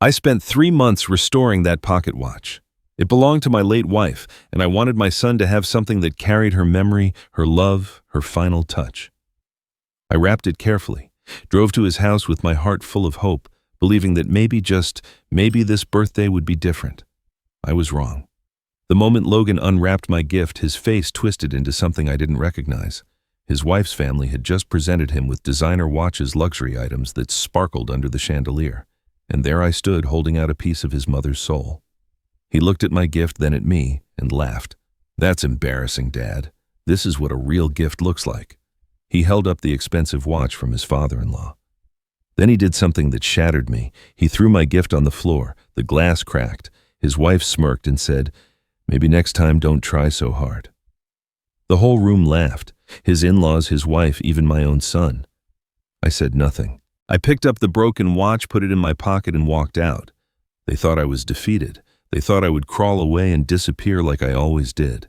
I spent 3 months restoring that pocket watch. It belonged to my late wife, and I wanted my son to have something that carried her memory, her love, her final touch. I wrapped it carefully, drove to his house with my heart full of hope, believing that maybe, just maybe, this birthday would be different. I was wrong. The moment Logan unwrapped my gift, his face twisted into something I didn't recognize. His wife's family had just presented him with designer watches, luxury items that sparkled under the chandelier. And there I stood, holding out a piece of his mother's soul. He looked at my gift, then at me, and laughed. "That's embarrassing, Dad. This is what a real gift looks like." He held up the expensive watch from his father-in-law. Then he did something that shattered me. He threw my gift on the floor. The glass cracked. His wife smirked and said, "Maybe next time don't try so hard." The whole room laughed. His in-laws, his wife, even my own son. I said nothing. I picked up the broken watch, put it in my pocket, and walked out. They thought I was defeated. They thought I would crawl away and disappear like I always did.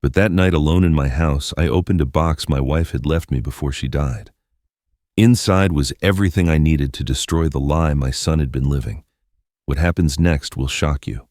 But that night, alone in my house, I opened a box my wife had left me before she died. Inside was everything I needed to destroy the lie my son had been living. What happens next will shock you.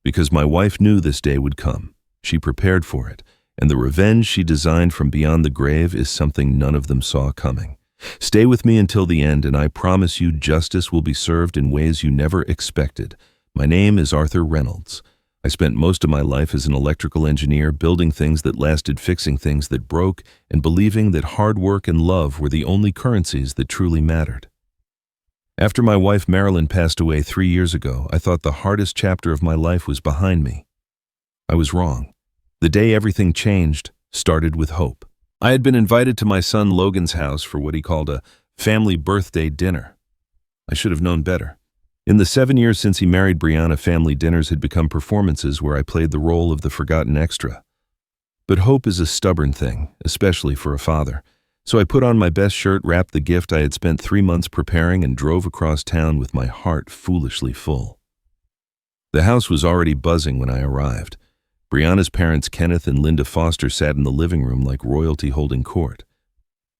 Because my wife knew this day would come. She prepared for it, and the revenge she designed from beyond the grave is something none of them saw coming. Stay with me until the end, and I promise you justice will be served in ways you never expected. My name is Arthur Reynolds. I spent most of my life as an electrical engineer, building things that lasted, fixing things that broke, and believing that hard work and love were the only currencies that truly mattered. After my wife Marilyn passed away 3 years ago, I thought the hardest chapter of my life was behind me. I was wrong. The day everything changed started with hope. I had been invited to my son Logan's house for what he called a family birthday dinner. I should have known better. In the 7 years since he married Brianna, family dinners had become performances where I played the role of the forgotten extra. But hope is a stubborn thing, especially for a father. So I put on my best shirt, wrapped the gift I had spent 3 months preparing, and drove across town with my heart foolishly full. The house was already buzzing when I arrived. Brianna's parents, Kenneth and Linda Foster, sat in the living room like royalty holding court.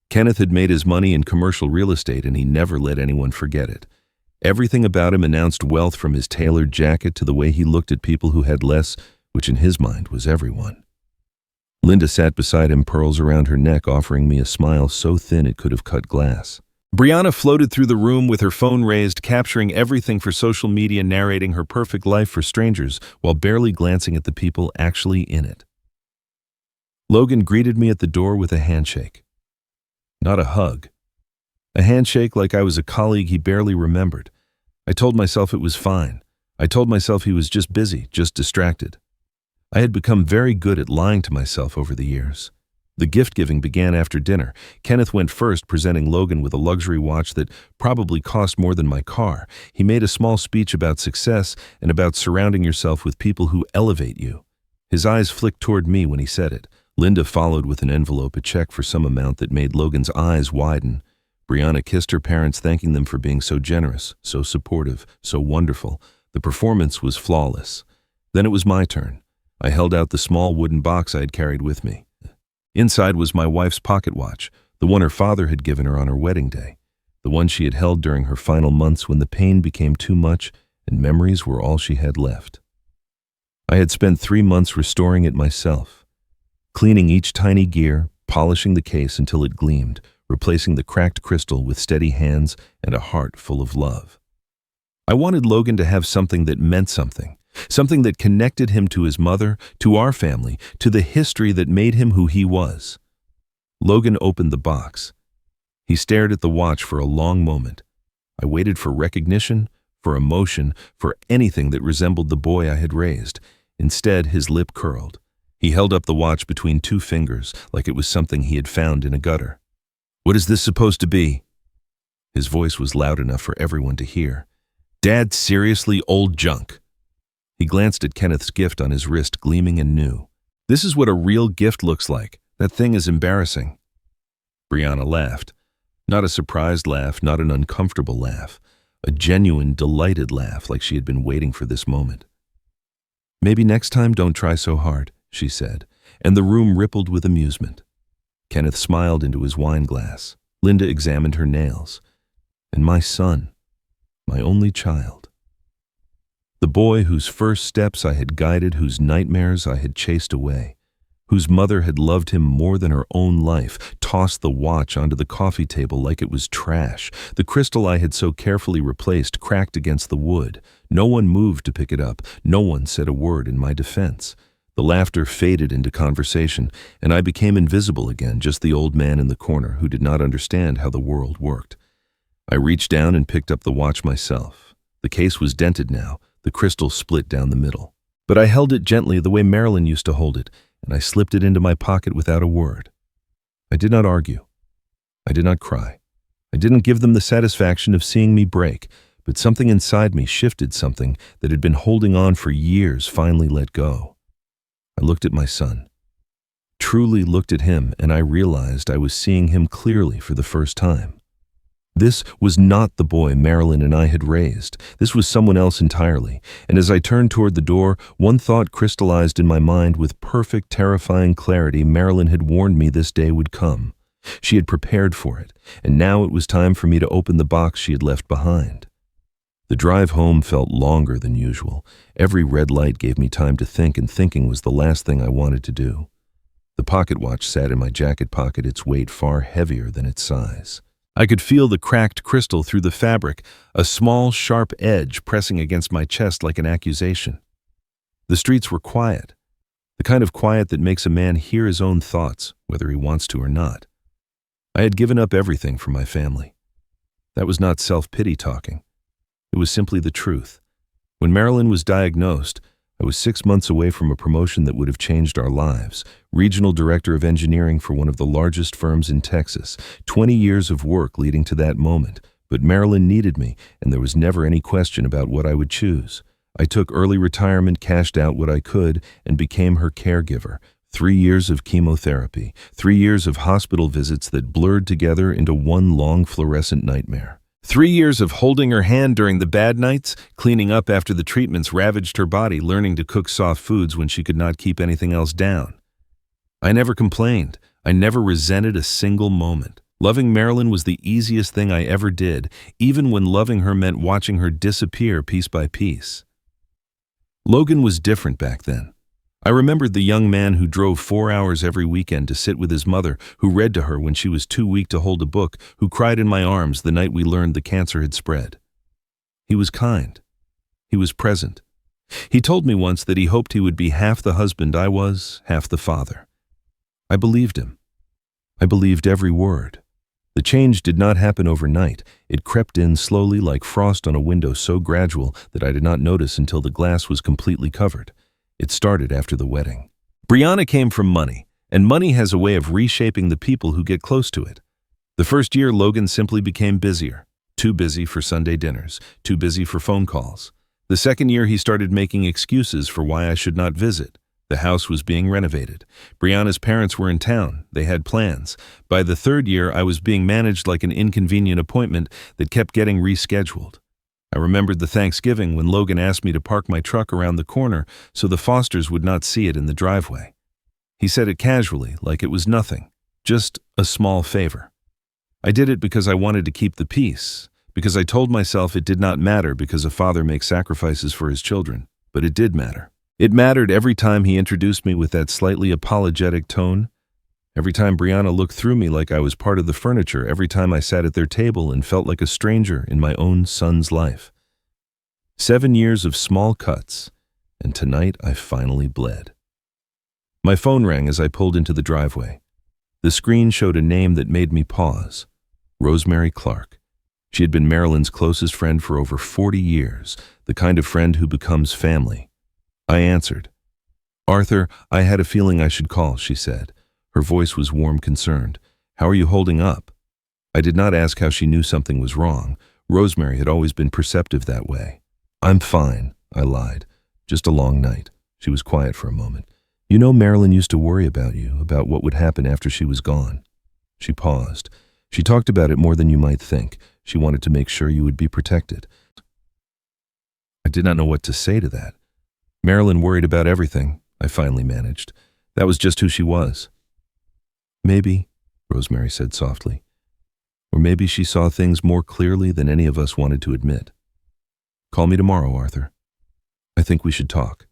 Kenneth had made his money in commercial real estate, and he never let anyone forget it. Everything about him announced wealth, from his tailored jacket to the way he looked at people who had less, which in his mind was everyone. Linda sat beside him, pearls around her neck, offering me a smile so thin it could have cut glass. Brianna floated through the room with her phone raised, capturing everything for social media, narrating her perfect life for strangers while barely glancing at the people actually in it. Logan greeted me at the door with a handshake. Not a hug. A handshake like I was a colleague he barely remembered. I told myself it was fine. I told myself he was just busy, just distracted. I had become very good at lying to myself over the years. The gift-giving began after dinner. Kenneth went first, presenting Logan with a luxury watch that probably cost more than my car. He made a small speech about success and about surrounding yourself with people who elevate you. His eyes flicked toward me when he said it. Linda followed with an envelope, a check for some amount that made Logan's eyes widen. Brianna kissed her parents, thanking them for being so generous, so supportive, so wonderful. The performance was flawless. Then it was my turn. I held out the small wooden box I had carried with me. Inside was my wife's pocket watch, the one her father had given her on her wedding day, the one she had held during her final months when the pain became too much and memories were all she had left. I had spent 3 months restoring it myself, cleaning each tiny gear, polishing the case until it gleamed, replacing the cracked crystal with steady hands and a heart full of love. I wanted Logan to have something that meant something. Something that connected him to his mother, to our family, to the history that made him who he was. Logan opened the box. He stared at the watch for a long moment. I waited for recognition, for emotion, for anything that resembled the boy I had raised. Instead, his lip curled. He held up the watch between 2 fingers, like it was something he had found in a gutter. "What is this supposed to be?" His voice was loud enough for everyone to hear. "Dad, seriously, old junk." He glanced at Kenneth's gift on his wrist, gleaming and new. "This is what a real gift looks like. That thing is embarrassing." Brianna laughed. Not a surprised laugh, not an uncomfortable laugh. A genuine, delighted laugh, like she had been waiting for this moment. "Maybe next time don't try so hard," she said, and the room rippled with amusement. Kenneth smiled into his wine glass. Linda examined her nails. And my son, my only child, The boy whose first steps I had guided, whose nightmares I had chased away, whose mother had loved him more than her own life, tossed the watch onto the coffee table like it was trash. The crystal I had so carefully replaced cracked against the wood. No one moved to pick it up. No one said a word in my defense. The laughter faded into conversation, and I became invisible again, just the old man in the corner who did not understand how the world worked. I reached down and picked up the watch myself. The case was dented now, the crystal split down the middle. But I held it gently the way Marilyn used to hold it, and I slipped it into my pocket without a word. I did not argue. I did not cry. I didn't give them the satisfaction of seeing me break, but something inside me shifted. Something that had been holding on for years finally let go. I looked at my son. Truly looked at him, and I realized I was seeing him clearly for the first time. This was not the boy Marilyn and I had raised. This was someone else entirely, and as I turned toward the door, one thought crystallized in my mind with perfect, terrifying clarity. Marilyn had warned me this day would come. She had prepared for it, and now it was time for me to open the box she had left behind. The drive home felt longer than usual. Every red light gave me time to think, and thinking was the last thing I wanted to do. The pocket watch sat in my jacket pocket, its weight far heavier than its size. I could feel the cracked crystal through the fabric, a small, sharp edge pressing against my chest like an accusation. The streets were quiet, the kind of quiet that makes a man hear his own thoughts, whether he wants to or not. I had given up everything for my family. That was not self-pity talking. It was simply the truth. When Marilyn was diagnosed, I was 6 months away from a promotion that would have changed our lives. Regional Director of Engineering for one of the largest firms in Texas. 20 years of work leading to that moment. But Marilyn needed me, and there was never any question about what I would choose. I took early retirement, cashed out what I could, and became her caregiver. 3 years of chemotherapy. 3 years of hospital visits that blurred together into one long fluorescent nightmare. 3 years of holding her hand during the bad nights, cleaning up after the treatments ravaged her body, learning to cook soft foods when she could not keep anything else down. I never complained. I never resented a single moment. Loving Marilyn was the easiest thing I ever did, even when loving her meant watching her disappear piece by piece. Logan was different back then. I remembered the young man who drove 4 hours every weekend to sit with his mother, who read to her when she was too weak to hold a book, who cried in my arms the night we learned the cancer had spread. He was kind. He was present. He told me once that he hoped he would be half the husband I was, half the father. I believed him. I believed every word. The change did not happen overnight. It crept in slowly like frost on a window, so gradual that I did not notice until the glass was completely covered. It started after the wedding. Brianna came from money, and money has a way of reshaping the people who get close to it. The first year, Logan simply became busier. Too busy for Sunday dinners, too busy for phone calls. The second year, he started making excuses for why I should not visit. The house was being renovated. Brianna's parents were in town. They had plans. By the third year, I was being managed like an inconvenient appointment that kept getting rescheduled. I remembered the Thanksgiving when Logan asked me to park my truck around the corner so the Fosters would not see it in the driveway. He said it casually, like it was nothing, just a small favor. I did it because I wanted to keep the peace, because I told myself it did not matter because a father makes sacrifices for his children, but it did matter. It mattered every time he introduced me with that slightly apologetic tone. Every time Brianna looked through me like I was part of the furniture, every time I sat at their table and felt like a stranger in my own son's life. 7 years of small cuts, and tonight I finally bled. My phone rang as I pulled into the driveway. The screen showed a name that made me pause. Rosemary Clark. She had been Marilyn's closest friend for over 40 years, the kind of friend who becomes family. I answered. "Arthur, I had a feeling I should call," she said. Her voice was warm, concerned. "How are you holding up?" I did not ask how she knew something was wrong. Rosemary had always been perceptive that way. "I'm fine," I lied. "Just a long night." She was quiet for a moment. "You know, Marilyn used to worry about you, about what would happen after she was gone." She paused. "She talked about it more than you might think. She wanted to make sure you would be protected." I did not know what to say to that. Marilyn worried about everything, I finally managed. That was just who she was. "Maybe," Rosemary said softly. "Or maybe she saw things more clearly than any of us wanted to admit. Call me tomorrow, Arthur." I think we should talk."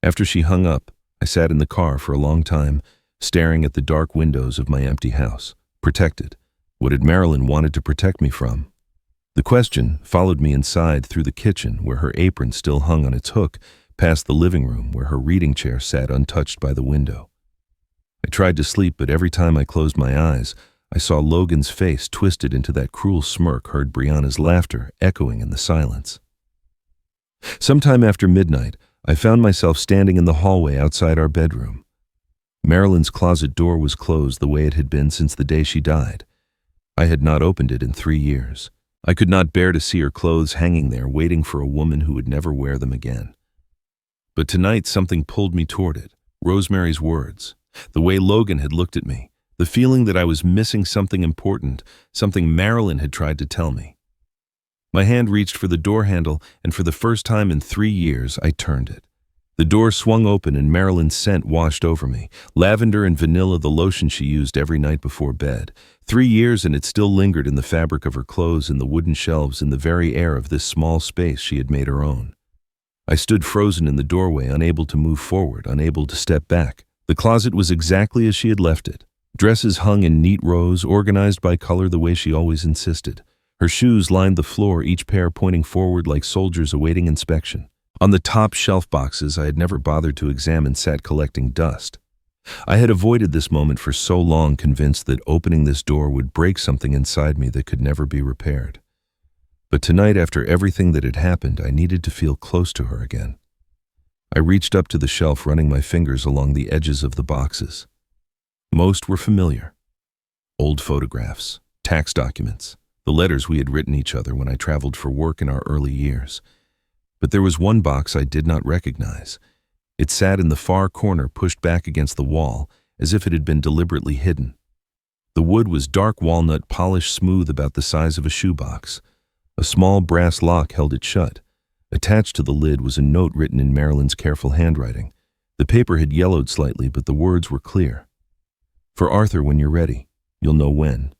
After she hung up, I sat in the car for a long time, staring at the dark windows of my empty house. Protected. What had Marilyn wanted to protect me from? The question followed me inside through the kitchen, where her apron still hung on its hook, past the living room, where her reading chair sat untouched by the window. I tried to sleep, but every time I closed my eyes, I saw Logan's face twisted into that cruel smirk, heard Brianna's laughter echoing in the silence. Sometime after midnight, I found myself standing in the hallway outside our bedroom. Marilyn's closet door was closed the way it had been since the day she died. I had not opened it in 3 years. I could not bear to see her clothes hanging there, waiting for a woman who would never wear them again. But tonight something pulled me toward it. Rosemary's words, the way Logan had looked at me, the feeling that I was missing something important, something Marilyn had tried to tell me. My hand reached for the door handle, and for the first time in 3 years, I turned it. The door swung open and Marilyn's scent washed over me. Lavender and vanilla, the lotion she used every night before bed. 3 years and it still lingered in the fabric of her clothes, in the wooden shelves, in the very air of this small space she had made her own. I stood frozen in the doorway, unable to move forward, unable to step back. The closet was exactly as she had left it. Dresses hung in neat rows, organized by color the way she always insisted. Her shoes lined the floor, each pair pointing forward like soldiers awaiting inspection. On the top shelf, boxes I had never bothered to examine sat collecting dust. I had avoided this moment for so long, convinced that opening this door would break something inside me that could never be repaired. But tonight, after everything that had happened, I needed to feel close to her again. I reached up to the shelf, running my fingers along the edges of the boxes. Most were familiar. Old photographs, tax documents, the letters we had written each other when I traveled for work in our early years. But there was one box I did not recognize. It sat in the far corner, pushed back against the wall, as if it had been deliberately hidden. The wood was dark walnut, polished smooth, about the size of a shoebox. A small brass lock held it shut. Attached to the lid was a note written in Marilyn's careful handwriting. The paper had yellowed slightly, but the words were clear. "For Arthur, when you're ready. You'll know when."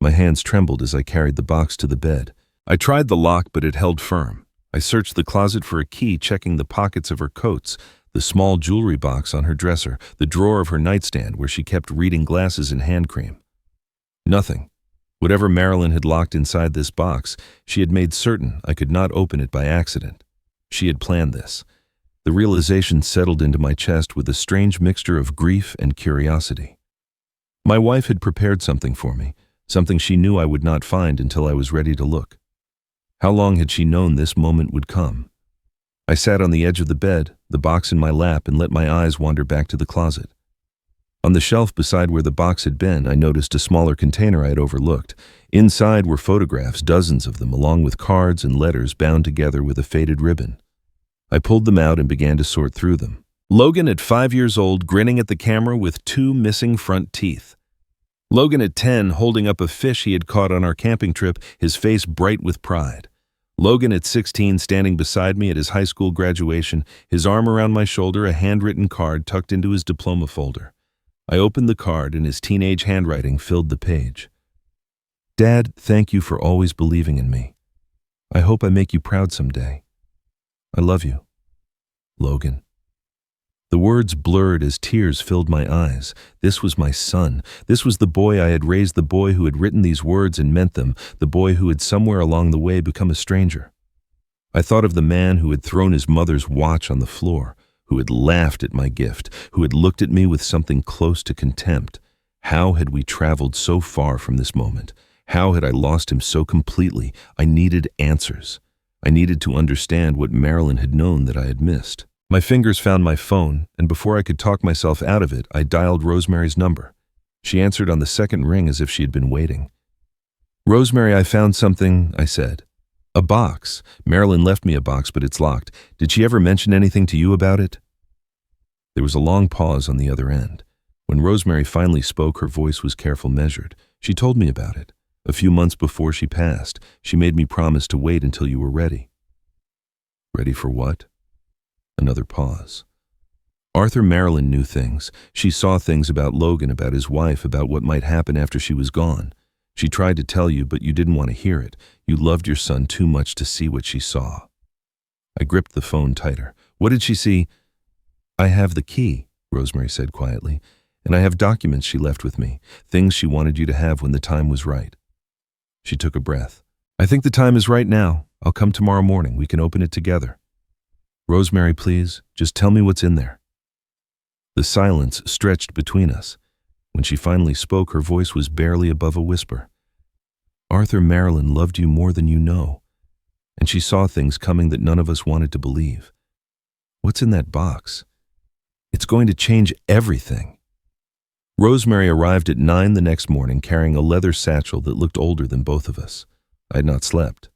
My hands trembled as I carried the box to the bed. I tried the lock, but it held firm. I searched the closet for a key, checking the pockets of her coats, the small jewelry box on her dresser, the drawer of her nightstand where she kept reading glasses and hand cream. Nothing. Whatever Marilyn had locked inside this box, she had made certain I could not open it by accident. She had planned this. The realization settled into my chest with a strange mixture of grief and curiosity. My wife had prepared something for me, something she knew I would not find until I was ready to look. How long had she known this moment would come? I sat on the edge of the bed, the box in my lap, and let my eyes wander back to the closet. On the shelf beside where the box had been, I noticed a smaller container I had overlooked. Inside were photographs, dozens of them, along with cards and letters bound together with a faded ribbon. I pulled them out and began to sort through them. Logan at 5 years old, grinning at the camera with 2 missing front teeth. Logan at 10, holding up a fish he had caught on our camping trip, his face bright with pride. Logan at 16, standing beside me at his high school graduation, his arm around my shoulder, a handwritten card tucked into his diploma folder. I opened the card and his teenage handwriting filled the page. "Dad, thank you for always believing in me. I hope I make you proud someday. I love you. Logan." The words blurred as tears filled my eyes. This was my son. This was the boy I had raised, the boy who had written these words and meant them, the boy who had somewhere along the way become a stranger. I thought of the man who had thrown his mother's watch on the floor, who had laughed at my gift, who had looked at me with something close to contempt. How had we traveled so far from this moment? How had I lost him so completely? I needed answers. I needed to understand what Marilyn had known that I had missed. My fingers found my phone, and before I could talk myself out of it, I dialed Rosemary's number. She answered on the second ring as if she had been waiting. "Rosemary, I found something," I said. "A box. Marilyn left me a box, but it's locked. Did she ever mention anything to you about it?" There was a long pause on the other end. When Rosemary finally spoke, her voice was careful, measured. "She told me about it. A few months before she passed, she made me promise to wait until you were ready." "Ready for what?" Another pause. "Arthur, Marilyn knew things. She saw things about Logan, about his wife, about what might happen after she was gone. She tried to tell you, but you didn't want to hear it. You loved your son too much to see what she saw." I gripped the phone tighter. What did she see? I have the key, Rosemary said quietly, and I have documents she left with me, things she wanted you to have when the time was right. She took a breath. I think the time is right now. I'll come tomorrow morning. We can open it together. Rosemary, please, just tell me what's in there. The silence stretched between us. When she finally spoke, her voice was barely above a whisper. Arthur Marilyn loved you more than you know, and she saw things coming that none of us wanted to believe. What's in that box? It's going to change everything. Rosemary arrived at 9 the next morning carrying a leather satchel that looked older than both of us. I had not slept.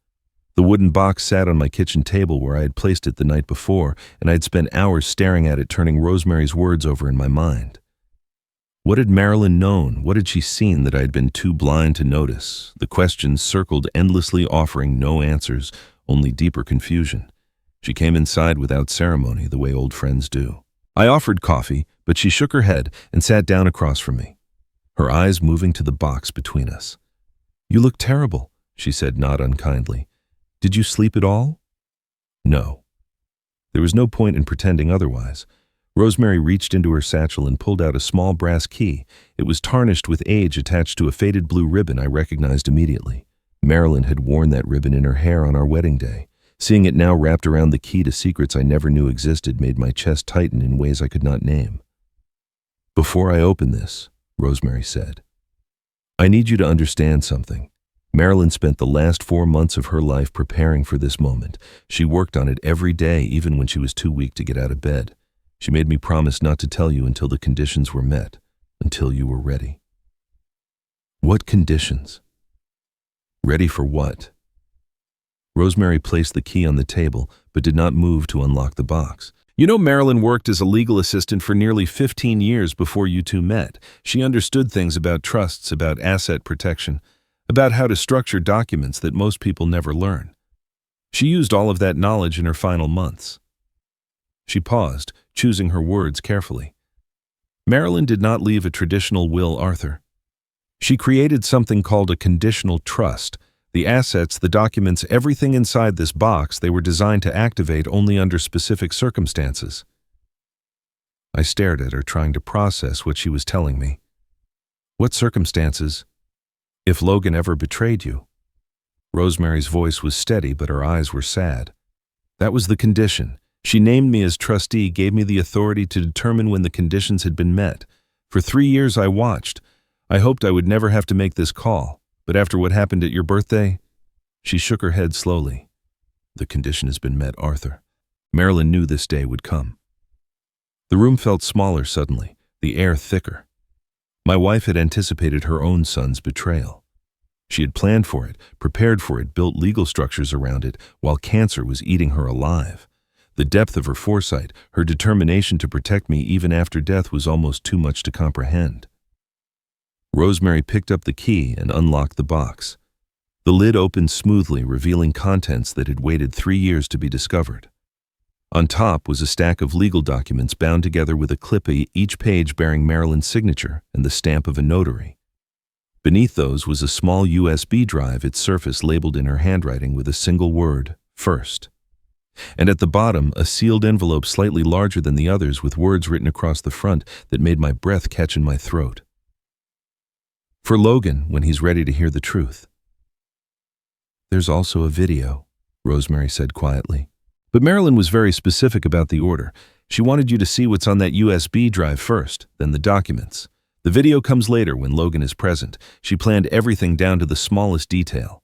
The wooden box sat on my kitchen table where I had placed it the night before, and I had spent hours staring at it, turning Rosemary's words over in my mind. What had Marilyn known? What had she seen that I had been too blind to notice? The questions circled endlessly, offering no answers, only deeper confusion. She came inside without ceremony, the way old friends do. I offered coffee, but she shook her head and sat down across from me, her eyes moving to the box between us. You look terrible, she said, not unkindly. Did you sleep at all? No. There was no point in pretending otherwise. Rosemary reached into her satchel and pulled out a small brass key. It was tarnished with age, attached to a faded blue ribbon I recognized immediately. Marilyn had worn that ribbon in her hair on our wedding day. Seeing it now wrapped around the key to secrets I never knew existed made my chest tighten in ways I could not name. Before I open this, Rosemary said, I need you to understand something. Marilyn spent the last 4 months of her life preparing for this moment. She worked on it every day, even when she was too weak to get out of bed. She made me promise not to tell you until the conditions were met, until you were ready. What conditions? Ready for what? Rosemary placed the key on the table, but did not move to unlock the box. You know, Marilyn worked as a legal assistant for nearly 15 years before you two met. She understood things about trusts, about asset protection, about how to structure documents that most people never learn. She used all of that knowledge in her final months. She paused, choosing her words carefully. Marilyn did not leave a traditional will, Arthur. She created something called a conditional trust. The assets, the documents, everything inside this box, they were designed to activate only under specific circumstances. I stared at her, trying to process what she was telling me. What circumstances? If Logan ever betrayed you. Rosemary's voice was steady, but her eyes were sad. That was the condition. She named me as trustee, gave me the authority to determine when the conditions had been met. For 3 years I watched. I hoped I would never have to make this call. But after what happened at your birthday, she shook her head slowly. The condition has been met, Arthur. Marilyn knew this day would come. The room felt smaller suddenly, the air thicker. My wife had anticipated her own son's betrayal. She had planned for it, prepared for it, built legal structures around it, while cancer was eating her alive. The depth of her foresight, her determination to protect me even after death was almost too much to comprehend. Rosemary picked up the key and unlocked the box. The lid opened smoothly, revealing contents that had waited 3 years to be discovered. On top was a stack of legal documents bound together with a clip, each page bearing Marilyn's signature and the stamp of a notary. Beneath those was a small USB drive, its surface labeled in her handwriting with a single word, first. And at the bottom, a sealed envelope slightly larger than the others with words written across the front that made my breath catch in my throat. For Logan, when he's ready to hear the truth. There's also a video, Rosemary said quietly. But Marilyn was very specific about the order. She wanted you to see what's on that USB drive first, then the documents. The video comes later when Logan is present. She planned everything down to the smallest detail.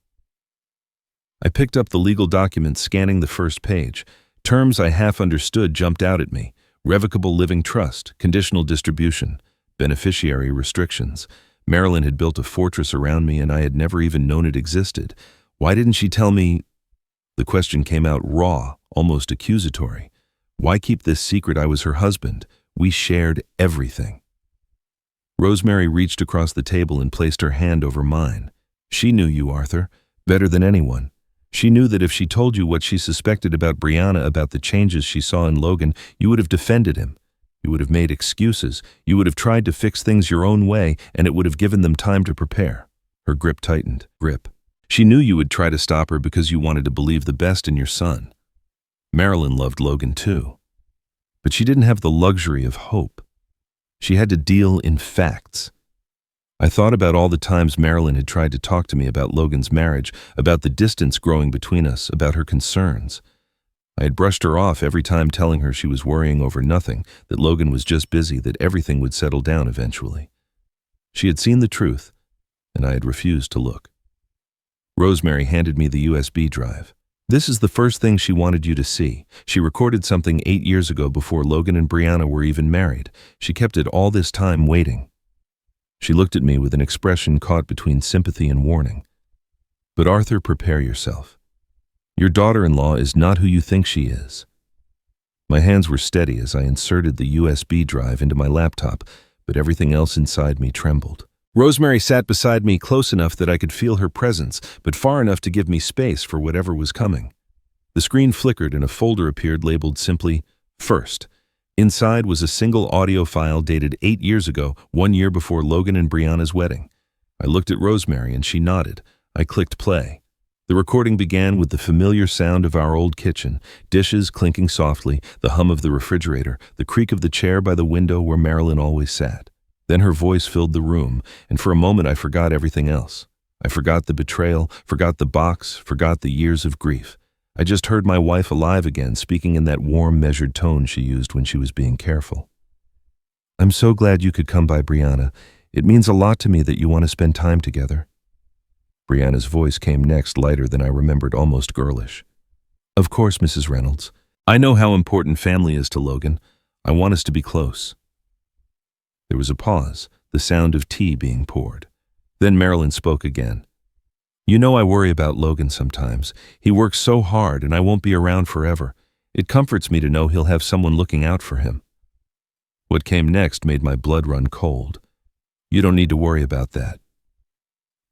I picked up the legal document, scanning the first page. Terms I half understood jumped out at me. Revocable living trust, conditional distribution, beneficiary restrictions. Marilyn had built a fortress around me, and I had never even known it existed. Why didn't she tell me? The question came out raw, almost accusatory. Why keep this secret? I was her husband. We shared everything. Rosemary reached across the table and placed her hand over mine. She knew you, Arthur, better than anyone. She knew that if she told you what she suspected about Brianna, about the changes she saw in Logan, you would have defended him. You would have made excuses. You would have tried to fix things your own way, and it would have given them time to prepare. Her grip tightened. Grip. She knew you would try to stop her because you wanted to believe the best in your son. Marilyn loved Logan too, but she didn't have the luxury of hope. She had to deal in facts. I thought about all the times Marilyn had tried to talk to me about Logan's marriage, about the distance growing between us, about her concerns. I had brushed her off every time, telling her she was worrying over nothing, that Logan was just busy, that everything would settle down eventually. She had seen the truth, and I had refused to look. Rosemary handed me the USB drive. "This is the first thing she wanted you to see. She recorded something 8 years ago before Logan and Brianna were even married. She kept it all this time waiting." She looked at me with an expression caught between sympathy and warning. "But Arthur, prepare yourself. Your daughter-in-law is not who you think she is." My hands were steady as I inserted the USB drive into my laptop, but everything else inside me trembled. Rosemary sat beside me, close enough that I could feel her presence, but far enough to give me space for whatever was coming. The screen flickered and a folder appeared labeled simply, "First." Inside was a single audio file dated 8 years ago, 1 year before Logan and Brianna's wedding. I looked at Rosemary and she nodded. I clicked play. The recording began with the familiar sound of our old kitchen, dishes clinking softly, the hum of the refrigerator, the creak of the chair by the window where Marilyn always sat. Then her voice filled the room, and for a moment I forgot everything else. I forgot the betrayal, forgot the box, forgot the years of grief. I just heard my wife alive again, speaking in that warm, measured tone she used when she was being careful. "I'm so glad you could come by, Brianna. It means a lot to me that you want to spend time together." Brianna's voice came next, lighter than I remembered, almost girlish. "Of course, Mrs. Reynolds. I know how important family is to Logan. I want us to be close." There was a pause, the sound of tea being poured. Then Marilyn spoke again. "You know I worry about Logan sometimes. He works so hard and I won't be around forever. It comforts me to know he'll have someone looking out for him." What came next made my blood run cold. "You don't need to worry about that,"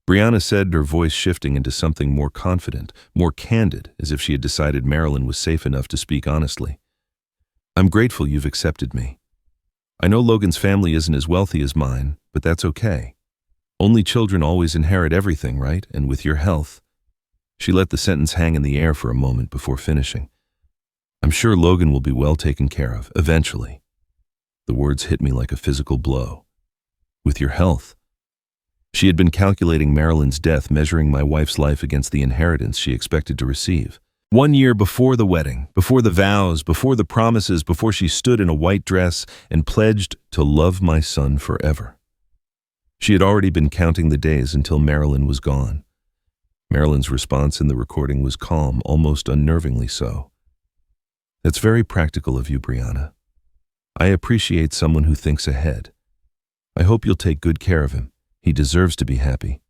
Brianna said, her voice shifting into something more confident, more candid, as if she had decided Marilyn was safe enough to speak honestly. "I'm grateful you've accepted me. I know Logan's family isn't as wealthy as mine, but that's okay. Only children always inherit everything, right? And with your health..." She let the sentence hang in the air for a moment before finishing. "I'm sure Logan will be well taken care of, eventually." The words hit me like a physical blow. "With your health." She had been calculating Marilyn's death, measuring my wife's life against the inheritance she expected to receive. 1 year before the wedding, before the vows, before the promises, before she stood in a white dress and pledged to love my son forever. She had already been counting the days until Marilyn was gone. Marilyn's response in the recording was calm, almost unnervingly so. "That's very practical of you, Brianna. I appreciate someone who thinks ahead. I hope you'll take good care of him. He deserves to be happy."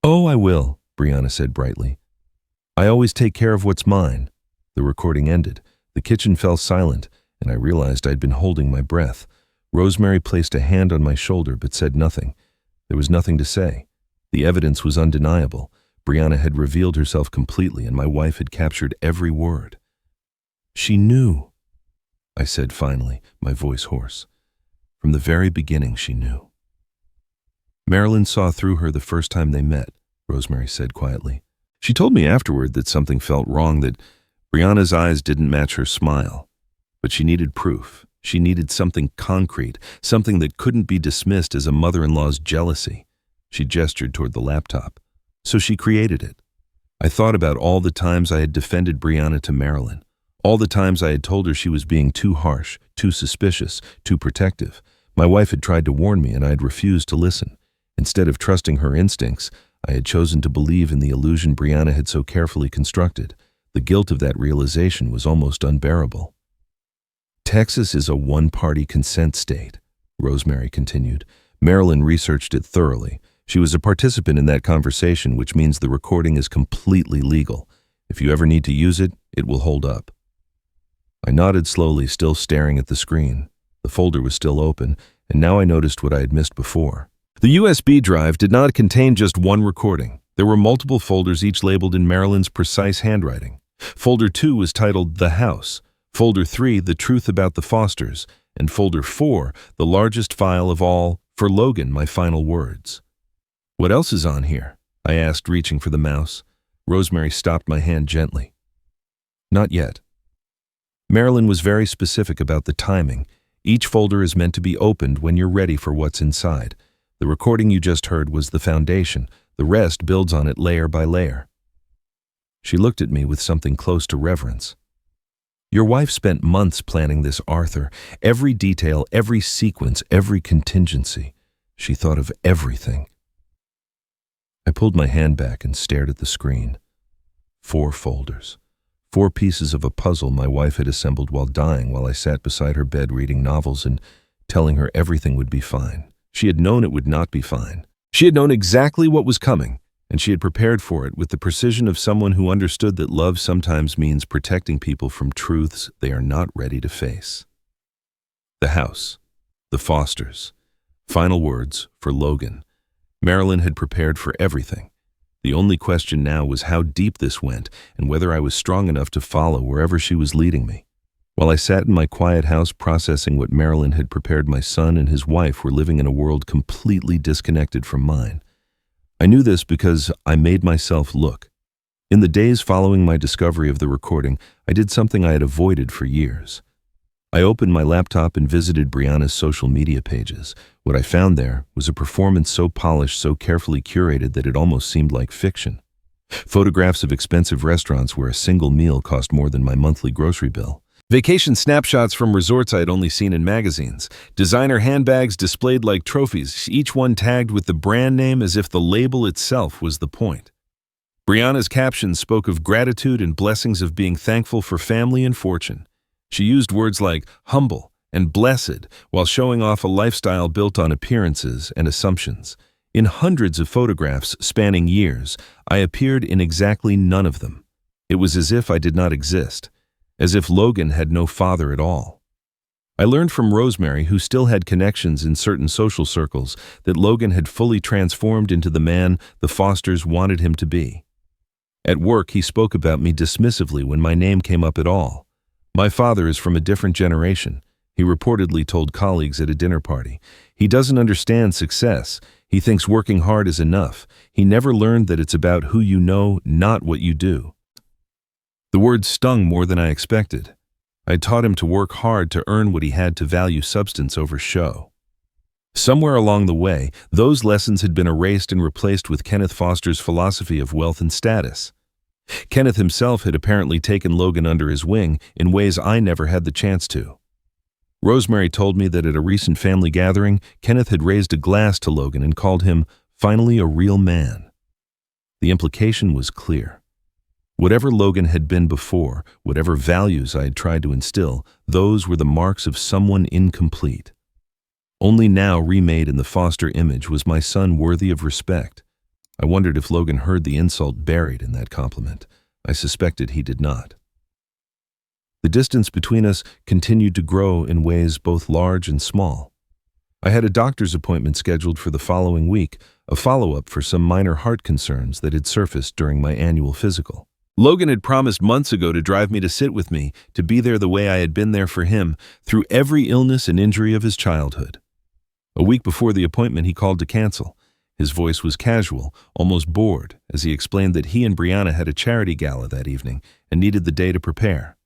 "Oh, I will," Brianna said brightly. "I always take care of what's mine." The recording ended. The kitchen fell silent, and I realized I'd been holding my breath. Rosemary placed a hand on my shoulder but said nothing. There was nothing to say. The evidence was undeniable. Brianna had revealed herself completely, and my wife had captured every word. "She knew," I said finally, my voice hoarse. "From the very beginning, she knew." "Marilyn saw through her the first time they met," Rosemary said quietly. "She told me afterward that something felt wrong, that Brianna's eyes didn't match her smile. But she needed proof. She needed something concrete, something that couldn't be dismissed as a mother-in-law's jealousy." She gestured toward the laptop. "So she created it. I thought about all the times I had defended Brianna to Marilyn, all the times I had told her she was being too harsh, too suspicious, too protective. My wife had tried to warn me, and I had refused to listen. Instead of trusting her instincts, I had chosen to believe in the illusion Brianna had so carefully constructed. The guilt of that realization was almost unbearable." "Texas is a one-party consent state," Rosemary continued. "Marilyn researched it thoroughly. She was a participant in that conversation, which means the recording is completely legal. If you ever need to use it, it will hold up." I nodded slowly, still staring at the screen. The folder was still open, and now I noticed what I had missed before. The USB drive did not contain just one recording. There were multiple folders, each labeled in Marilyn's precise handwriting. Folder 2 was titled The House, Folder 3, The Truth About the Fosters, and Folder 4, the largest file of all, For Logan, My Final Words. "What else is on here?" I asked, reaching for the mouse. Rosemary stopped my hand gently. "Not yet. Marilyn was very specific about the timing. Each folder is meant to be opened when you're ready for what's inside. The recording you just heard was the foundation. The rest builds on it layer by layer. She looked at me with something close to reverence. Your wife spent months planning this, Arthur. Every detail, every sequence, every contingency. She thought of everything. I pulled my hand back and stared at the screen. 4 folders. 4 pieces of a puzzle my wife had assembled while dying, while I sat beside her bed reading novels and telling her everything would be fine. She had known it would not be fine. She had known exactly what was coming, and she had prepared for it with the precision of someone who understood that love sometimes means protecting people from truths they are not ready to face. The house. The Fosters. Final words for Logan. Marilyn had prepared for everything. The only question now was how deep this went and whether I was strong enough to follow wherever she was leading me. While I sat in my quiet house processing what Marilyn had prepared, my son and his wife were living in a world completely disconnected from mine. I knew this because I made myself look. In the days following my discovery of the recording, I did something I had avoided for years. I opened my laptop and visited Brianna's social media pages. What I found there was a performance so polished, so carefully curated that it almost seemed like fiction. Photographs of expensive restaurants where a single meal cost more than my monthly grocery bill. Vacation snapshots from resorts I had only seen in magazines. Designer handbags displayed like trophies, each one tagged with the brand name as if the label itself was the point. Brianna's captions spoke of gratitude and blessings of being thankful for family and fortune. She used words like humble and blessed while showing off a lifestyle built on appearances and assumptions. In hundreds of photographs spanning years, I appeared in exactly none of them. It was as if I did not exist, as if Logan had no father at all. I learned from Rosemary, who still had connections in certain social circles, that Logan had fully transformed into the man the Fosters wanted him to be. At work, he spoke about me dismissively when my name came up at all. My father is from a different generation, he reportedly told colleagues at a dinner party. He doesn't understand success. He thinks working hard is enough. He never learned that it's about who you know, not what you do. The words stung more than I expected. I taught him to work hard to earn what he had, to value substance over show. Somewhere along the way, those lessons had been erased and replaced with Kenneth Foster's philosophy of wealth and status. Kenneth himself had apparently taken Logan under his wing in ways I never had the chance to. Rosemary told me that at a recent family gathering, Kenneth had raised a glass to Logan and called him, finally, a real man. The implication was clear. Whatever Logan had been before, whatever values I had tried to instill, those were the marks of someone incomplete. Only now remade in the Foster image was my son worthy of respect. I wondered if Logan heard the insult buried in that compliment. I suspected he did not. The distance between us continued to grow in ways both large and small. I had a doctor's appointment scheduled for the following week, a follow-up for some minor heart concerns that had surfaced during my annual physical. Logan had promised months ago to drive me to sit with me, to be there the way I had been there for him through every illness and injury of his childhood. A week before the appointment, he called to cancel. His voice was casual, almost bored, as he explained that he and Brianna had a charity gala that evening and needed the day to prepare.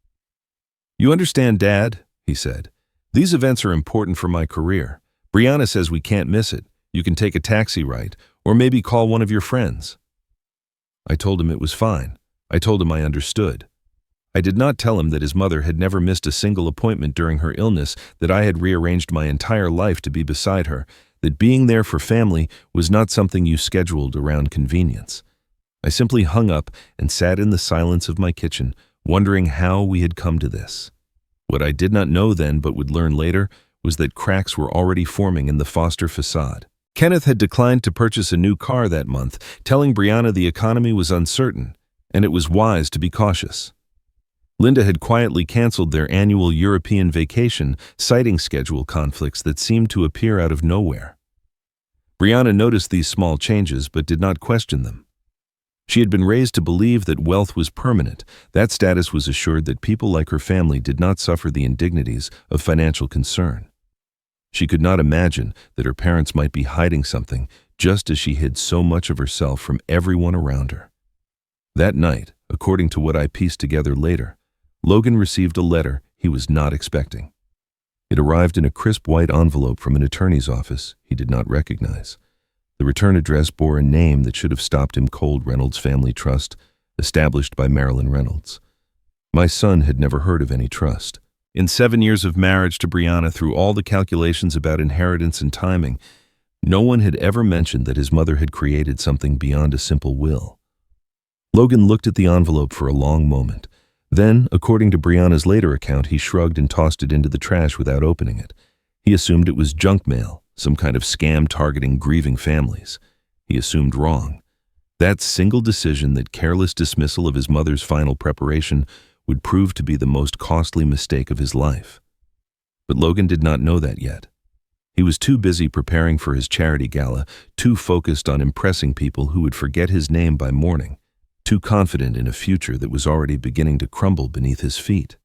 "You understand, Dad," he said. "These events are important for my career. Brianna says we can't miss it. You can take a taxi ride, or maybe call one of your friends." I told him it was fine. I told him I understood. I did not tell him that his mother had never missed a single appointment during her illness, that I had rearranged my entire life to be beside her, that being there for family was not something you scheduled around convenience. I simply hung up and sat in the silence of my kitchen, wondering how we had come to this. What I did not know then, but would learn later, was that cracks were already forming in the Foster facade. Kenneth had declined to purchase a new car that month, telling Brianna the economy was uncertain, and it was wise to be cautious. Linda had quietly canceled their annual European vacation, citing schedule conflicts that seemed to appear out of nowhere. Brianna noticed these small changes but did not question them. She had been raised to believe that wealth was permanent. That status was assured that people like her family did not suffer the indignities of financial concern. She could not imagine that her parents might be hiding something, just as she hid so much of herself from everyone around her. That night, according to what I pieced together later, Logan received a letter he was not expecting. It arrived in a crisp white envelope from an attorney's office he did not recognize. The return address bore a name that should have stopped him cold: Reynolds Family Trust, established by Marilyn Reynolds. My son had never heard of any trust. In 7 years of marriage to Brianna, through all the calculations about inheritance and timing, no one had ever mentioned that his mother had created something beyond a simple will. Logan looked at the envelope for a long moment. Then, according to Brianna's later account, he shrugged and tossed it into the trash without opening it. He assumed it was junk mail, some kind of scam targeting grieving families. He assumed wrong. That single decision, that careless dismissal of his mother's final preparation, would prove to be the most costly mistake of his life. But Logan did not know that yet. He was too busy preparing for his charity gala, too focused on impressing people who would forget his name by morning, too confident in a future that was already beginning to crumble beneath his feet.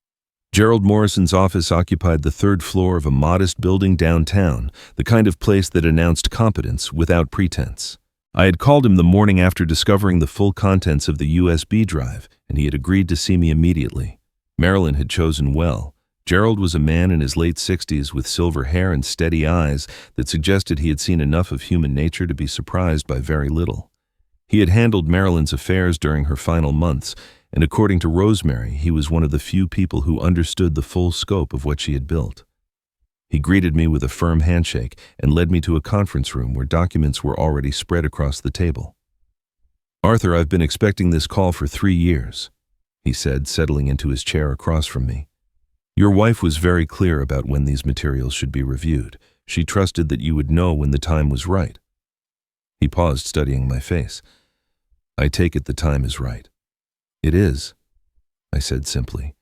Gerald Morrison's office occupied the 3rd floor of a modest building downtown, the kind of place that announced competence without pretense. I had called him the morning after discovering the full contents of the USB drive, and he had agreed to see me immediately. Marilyn had chosen well. Gerald was a man in his late 60s with silver hair and steady eyes that suggested he had seen enough of human nature to be surprised by very little. He had handled Marilyn's affairs during her final months, and according to Rosemary, he was one of the few people who understood the full scope of what she had built. He greeted me with a firm handshake and led me to a conference room where documents were already spread across the table. "Arthur, I've been expecting this call for 3 years," he said, settling into his chair across from me. "Your wife was very clear about when these materials should be reviewed. She trusted that you would know when the time was right." He paused, studying my face. "I take it the time is right." "It is," I said simply.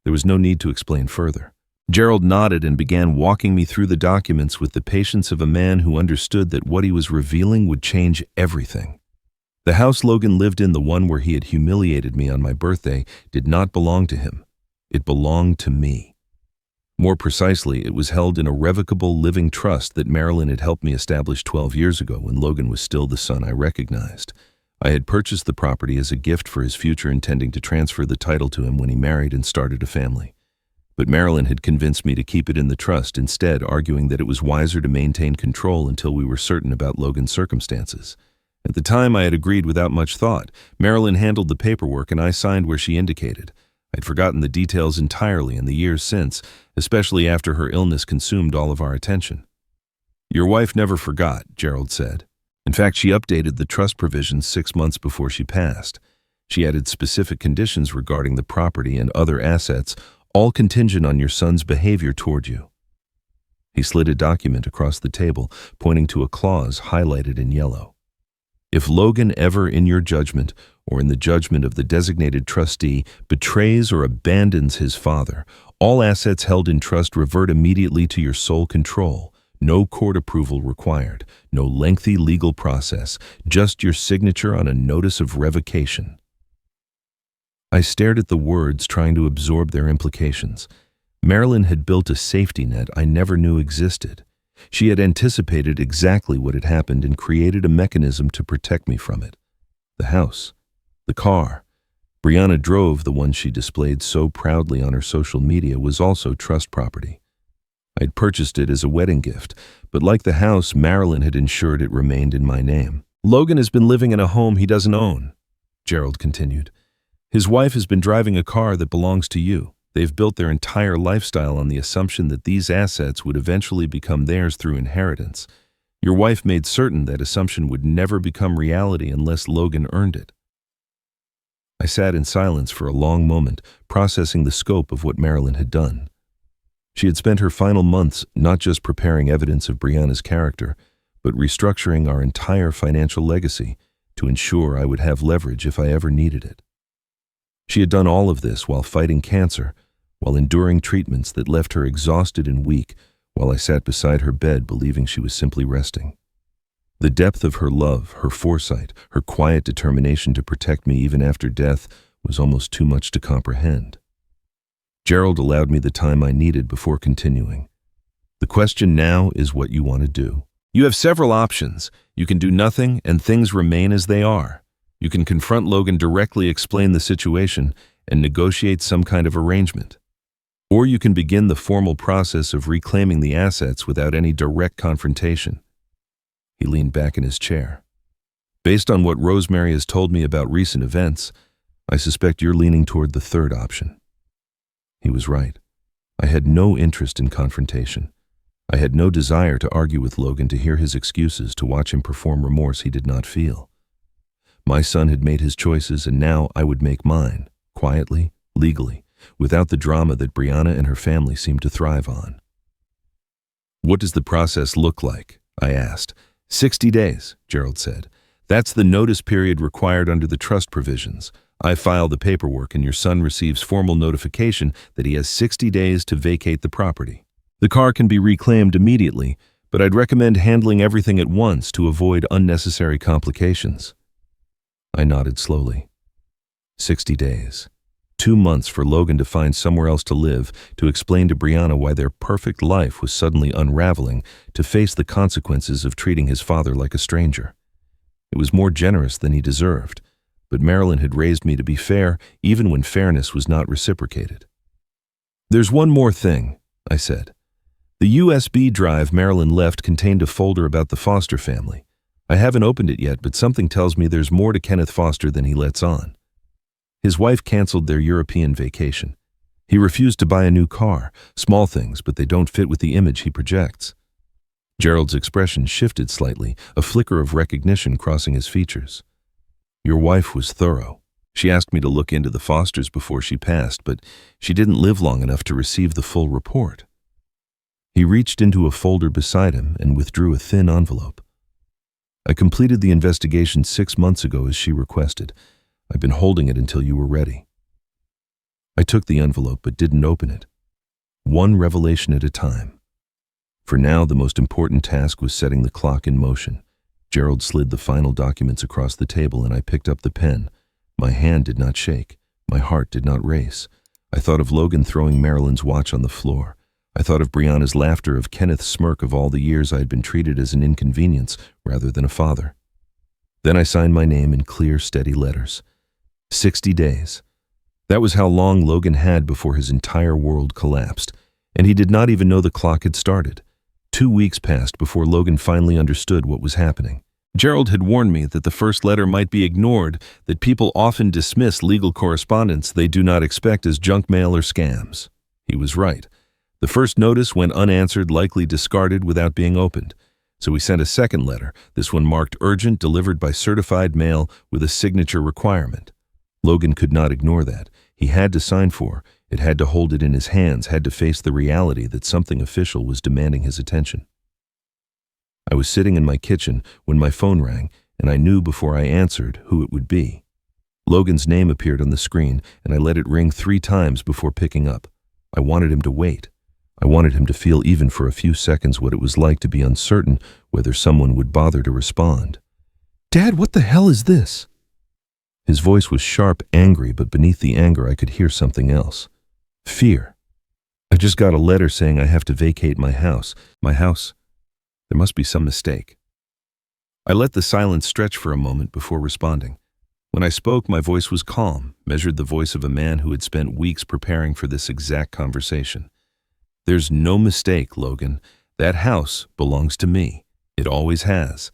There was no need to explain further. Gerald nodded and began walking me through the documents with the patience of a man who understood that what he was revealing would change everything. The house Logan lived in, the one where he had humiliated me on my birthday, did not belong to him. It belonged to me. More precisely, it was held in a revocable living trust that Marilyn had helped me establish 12 years ago when Logan was still the son I recognized. I had purchased the property as a gift for his future, intending to transfer the title to him when he married and started a family. But Marilyn had convinced me to keep it in the trust instead, arguing that it was wiser to maintain control until we were certain about Logan's circumstances. At the time, I had agreed without much thought. Marilyn handled the paperwork and I signed where she indicated. I'd forgotten the details entirely in the years since, especially after her illness consumed all of our attention. "Your wife never forgot," Gerald said. "In fact, she updated the trust provisions 6 months before she passed. She added specific conditions regarding the property and other assets, all contingent on your son's behavior toward you." He slid a document across the table, pointing to a clause highlighted in yellow. "If Logan ever, in your judgment, or in the judgment of the designated trustee, betrays or abandons his father, all assets held in trust revert immediately to your sole control. No court approval required, no lengthy legal process, just your signature on a notice of revocation." I stared at the words, trying to absorb their implications. Marilyn had built a safety net I never knew existed. She had anticipated exactly what had happened and created a mechanism to protect me from it. The house, the car Brianna drove, the one she displayed so proudly on her social media, was also trust property. I'd purchased it as a wedding gift, but like the house, Marilyn had ensured it remained in my name. "Logan has been living in a home he doesn't own," Gerald continued. "His wife has been driving a car that belongs to you. They've built their entire lifestyle on the assumption that these assets would eventually become theirs through inheritance. Your wife made certain that assumption would never become reality unless Logan earned it." I sat in silence for a long moment, processing the scope of what Marilyn had done. She had spent her final months not just preparing evidence of Brianna's character, but restructuring our entire financial legacy to ensure I would have leverage if I ever needed it. She had done all of this while fighting cancer, while enduring treatments that left her exhausted and weak, while I sat beside her bed believing she was simply resting. The depth of her love, her foresight, her quiet determination to protect me even after death was almost too much to comprehend. Gerald allowed me the time I needed before continuing. "The question now is what you want to do. You have several options. You can do nothing and things remain as they are. You can confront Logan directly, explain the situation, and negotiate some kind of arrangement. Or you can begin the formal process of reclaiming the assets without any direct confrontation. He leaned back in his chair. Based on what Rosemary has told me about recent events, I suspect you're leaning toward the third option. He was right. I had no interest in confrontation. I had no desire to argue with Logan, to hear his excuses, to watch him perform remorse he did not feel. My son had made his choices, and now I would make mine, quietly, legally, without the drama that Brianna and her family seemed to thrive on. What does the process look like? I asked. 60 days, Gerald said. That's the notice period required under the trust provisions. I file the paperwork and your son receives formal notification that he has 60 days to vacate the property. The car can be reclaimed immediately, but I'd recommend handling everything at once to avoid unnecessary complications. I nodded slowly. 60 days. 2 months for Logan to find somewhere else to live, to explain to Brianna why their perfect life was suddenly unraveling, to face the consequences of treating his father like a stranger. It was more generous than he deserved, but Marilyn had raised me to be fair, even when fairness was not reciprocated. There's one more thing, I said. The USB drive Marilyn left contained a folder about the Foster family. I haven't opened it yet, but something tells me there's more to Kenneth Foster than he lets on. His wife canceled their European vacation. He refused to buy a new car. Small things, but they don't fit with the image he projects. Gerald's expression shifted slightly, a flicker of recognition crossing his features. Your wife was thorough. She asked me to look into the Fosters before she passed, but she didn't live long enough to receive the full report. He reached into a folder beside him and withdrew a thin envelope. I completed the investigation 6 months ago as she requested. I've been holding it until you were ready. I took the envelope but didn't open it. One revelation at a time. For now, the most important task was setting the clock in motion. Gerald slid the final documents across the table and I picked up the pen. My hand did not shake. My heart did not race. I thought of Logan throwing Marilyn's watch on the floor. I thought of Brianna's laughter, of Kenneth's smirk, of all the years I had been treated as an inconvenience rather than a father. Then I signed my name in clear, steady letters. 60 days. That was how long Logan had before his entire world collapsed, and he did not even know the clock had started. 2 weeks passed before Logan finally understood what was happening. Gerald had warned me that the first letter might be ignored, that people often dismiss legal correspondence they do not expect as junk mail or scams. He was right. The first notice went unanswered, likely discarded without being opened. So we sent a second letter, this one marked urgent, delivered by certified mail with a signature requirement. Logan could not ignore that. He had to sign for it, had to hold it in his hands, had to face the reality that something official was demanding his attention. I was sitting in my kitchen when my phone rang, and I knew before I answered who it would be. Logan's name appeared on the screen, and I let it ring 3 times before picking up. I wanted him to wait. I wanted him to feel, even for a few seconds, what it was like to be uncertain whether someone would bother to respond. "Dad, what the hell is this?" His voice was sharp, angry, but beneath the anger I could hear something else. Fear. "I just got a letter saying I have to vacate my house. My house? There must be some mistake." I let the silence stretch for a moment before responding. When I spoke, my voice was calm, measured, the voice of a man who had spent weeks preparing for this exact conversation. "There's no mistake, Logan. That house belongs to me. It always has."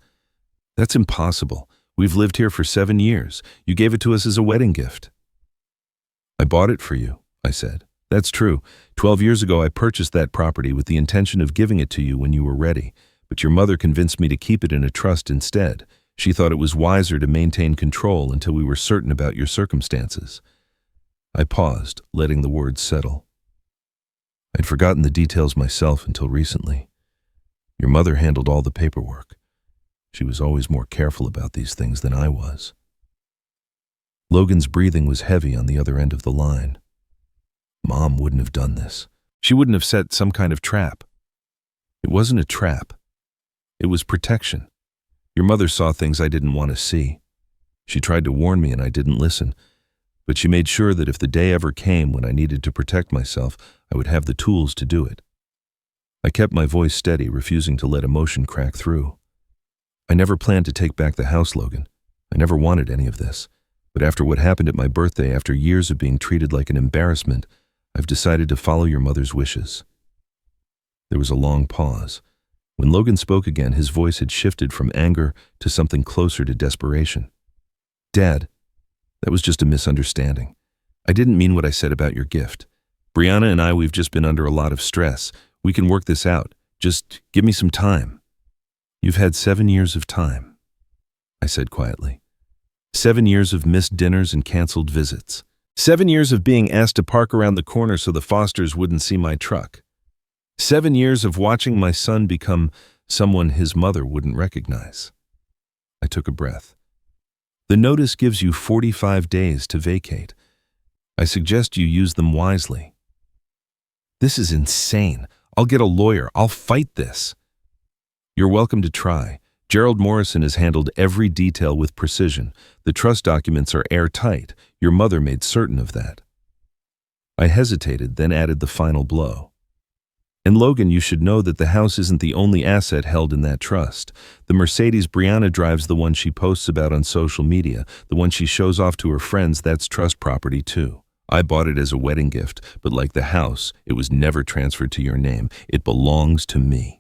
"That's impossible. We've lived here for 7 years. You gave it to us as a wedding gift." "I bought it for you," I said. "That's true. 12 years ago I purchased that property with the intention of giving it to you when you were ready, but your mother convinced me to keep it in a trust instead. She thought it was wiser to maintain control until we were certain about your circumstances." I paused, letting the words settle. I'd forgotten the details myself until recently. Your mother handled all the paperwork. She was always more careful about these things than I was. Logan's breathing was heavy on the other end of the line. Mom wouldn't have done this. She wouldn't have set some kind of trap. It wasn't a trap. It was protection. Your mother saw things I didn't want to see. She tried to warn me and I didn't listen, but she made sure that if the day ever came when I needed to protect myself, I would have the tools to do it. I kept my voice steady, refusing to let emotion crack through. I never planned to take back the house, Logan. I never wanted any of this. But after what happened at my birthday, after years of being treated like an embarrassment, I've decided to follow your mother's wishes." There was a long pause. When Logan spoke again, his voice had shifted from anger to something closer to desperation. "Dad, that was just a misunderstanding. I didn't mean what I said about your gift. Brianna and we've just been under a lot of stress. We can work this out. Just give me some time." "You've had 7 years of time," I said quietly. 7 years of missed dinners and canceled visits. 7 years of being asked to park around the corner so the Fosters wouldn't see my truck. 7 years of watching my son become someone his mother wouldn't recognize. I took a breath. "The notice gives you 45 days to vacate. I suggest you use them wisely." "This is insane. I'll get a lawyer. I'll fight this." "You're welcome to try. Gerald Morrison has handled every detail with precision. The trust documents are airtight. Your mother made certain of that." I hesitated, then added the final blow. "And Logan, you should know that the house isn't the only asset held in that trust. The Mercedes Brianna drives, the one she posts about on social media, the one she shows off to her friends, that's trust property too. I bought it as a wedding gift, but like the house, it was never transferred to your name. It belongs to me."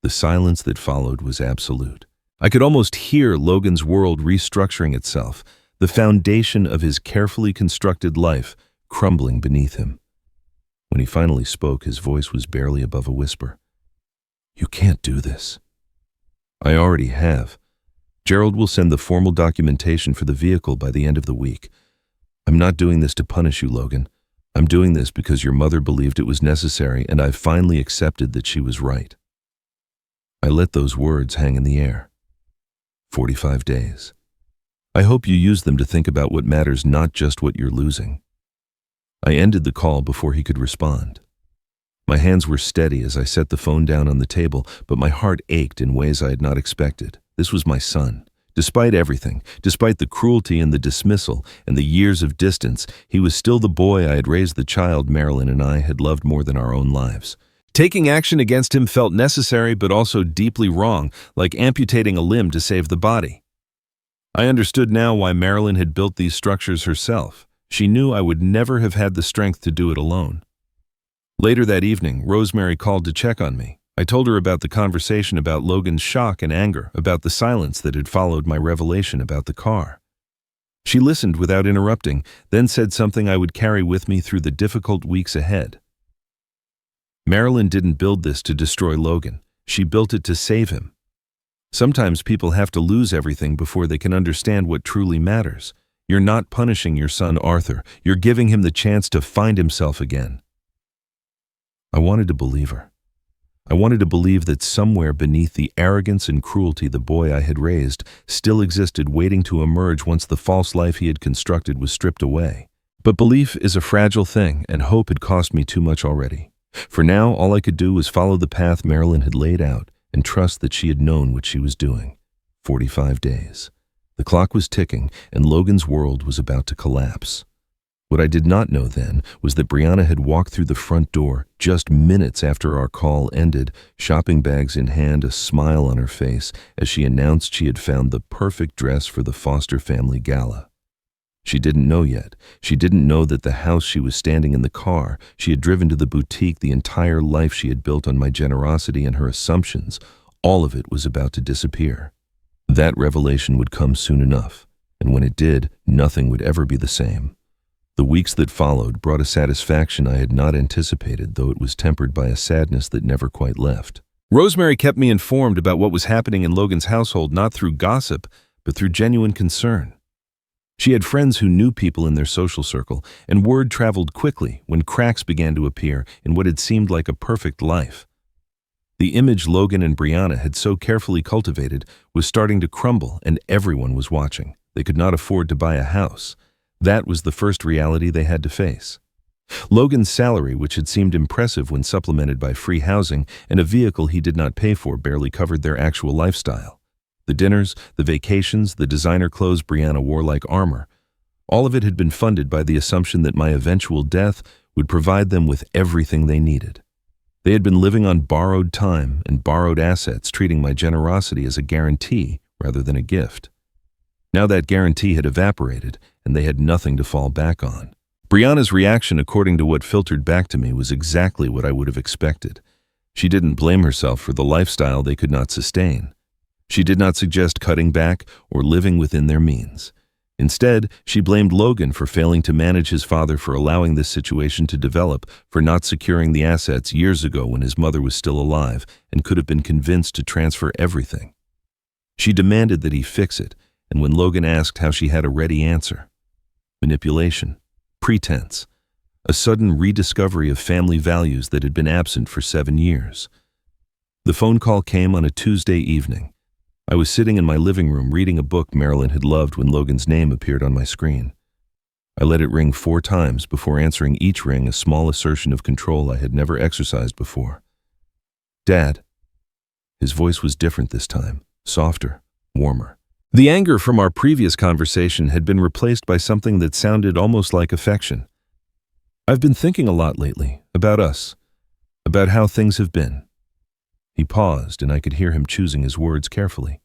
The silence that followed was absolute. I could almost hear Logan's world restructuring itself, the foundation of his carefully constructed life crumbling beneath him. When he finally spoke, his voice was barely above a whisper. "You can't do this." "I already have. Gerald will send the formal documentation for the vehicle by the end of the week. I'm not doing this to punish you, Logan. I'm doing this because your mother believed it was necessary, and I've finally accepted that she was right." I let those words hang in the air. 45 days. I hope you use them to think about what matters, not just what you're losing. I ended the call before he could respond. My hands were steady as I set the phone down on the table, but my heart ached in ways I had not expected. This was my son. Despite everything, despite the cruelty and the dismissal and the years of distance, he was still the boy I had raised, the child Marilyn and I had loved more than our own lives. Taking action against him felt necessary but also deeply wrong, like amputating a limb to save the body. I understood now why Marilyn had built these structures herself. She knew I would never have had the strength to do it alone. Later that evening, Rosemary called to check on me. I told her about the conversation, about Logan's shock and anger, about the silence that had followed my revelation about the car. She listened without interrupting, then said something I would carry with me through the difficult weeks ahead. "Marilyn didn't build this to destroy Logan. She built it to save him. Sometimes people have to lose everything before they can understand what truly matters. You're not punishing your son, Arthur. You're giving him the chance to find himself again." I wanted to believe her. I wanted to believe that somewhere beneath the arrogance and cruelty the boy I had raised still existed, waiting to emerge once the false life he had constructed was stripped away. But belief is a fragile thing, and hope had cost me too much already. For now, all I could do was follow the path Marilyn had laid out and trust that she had known what she was doing. 45 days. The clock was ticking, and Logan's world was about to collapse. What I did not know then was that Brianna had walked through the front door just minutes after our call ended, shopping bags in hand, a smile on her face, as she announced she had found the perfect dress for the Foster family gala. She didn't know yet. She didn't know that the house she was standing in, the car she had driven to, the boutique, the entire life she had built on my generosity and her assumptions, all of it was about to disappear. That revelation would come soon enough, and when it did, nothing would ever be the same. The weeks that followed brought a satisfaction I had not anticipated, though it was tempered by a sadness that never quite left. Rosemary kept me informed about what was happening in Logan's household, not through gossip, but through genuine concern. She had friends who knew people in their social circle, and word traveled quickly when cracks began to appear in what had seemed like a perfect life. The image Logan and Brianna had so carefully cultivated was starting to crumble, and everyone was watching. They could not afford to buy a house. That was the first reality they had to face. Logan's salary, which had seemed impressive when supplemented by free housing and a vehicle he did not pay for, barely covered their actual lifestyle. The dinners, the vacations, the designer clothes Brianna wore like armor, all of it had been funded by the assumption that my eventual death would provide them with everything they needed. They had been living on borrowed time and borrowed assets, treating my generosity as a guarantee rather than a gift. Now that guarantee had evaporated, and they had nothing to fall back on. Brianna's reaction, according to what filtered back to me, was exactly what I would have expected. She didn't blame herself for the lifestyle they could not sustain. She did not suggest cutting back or living within their means. Instead, she blamed Logan for failing to manage his father, for allowing this situation to develop, for not securing the assets years ago when his mother was still alive and could have been convinced to transfer everything. She demanded that he fix it, and when Logan asked how, she had a ready answer. Manipulation, pretense, a sudden rediscovery of family values that had been absent for 7 years. The phone call came on a Tuesday evening. I was sitting in my living room reading a book Marilyn had loved when Logan's name appeared on my screen. I let it ring 4 times before answering each ring a small assertion of control I had never exercised before. "Dad." His voice was different this time, softer, warmer. The anger from our previous conversation had been replaced by something that sounded almost like affection. "I've been thinking a lot lately, about us, about how things have been." He paused, and I could hear him choosing his words carefully.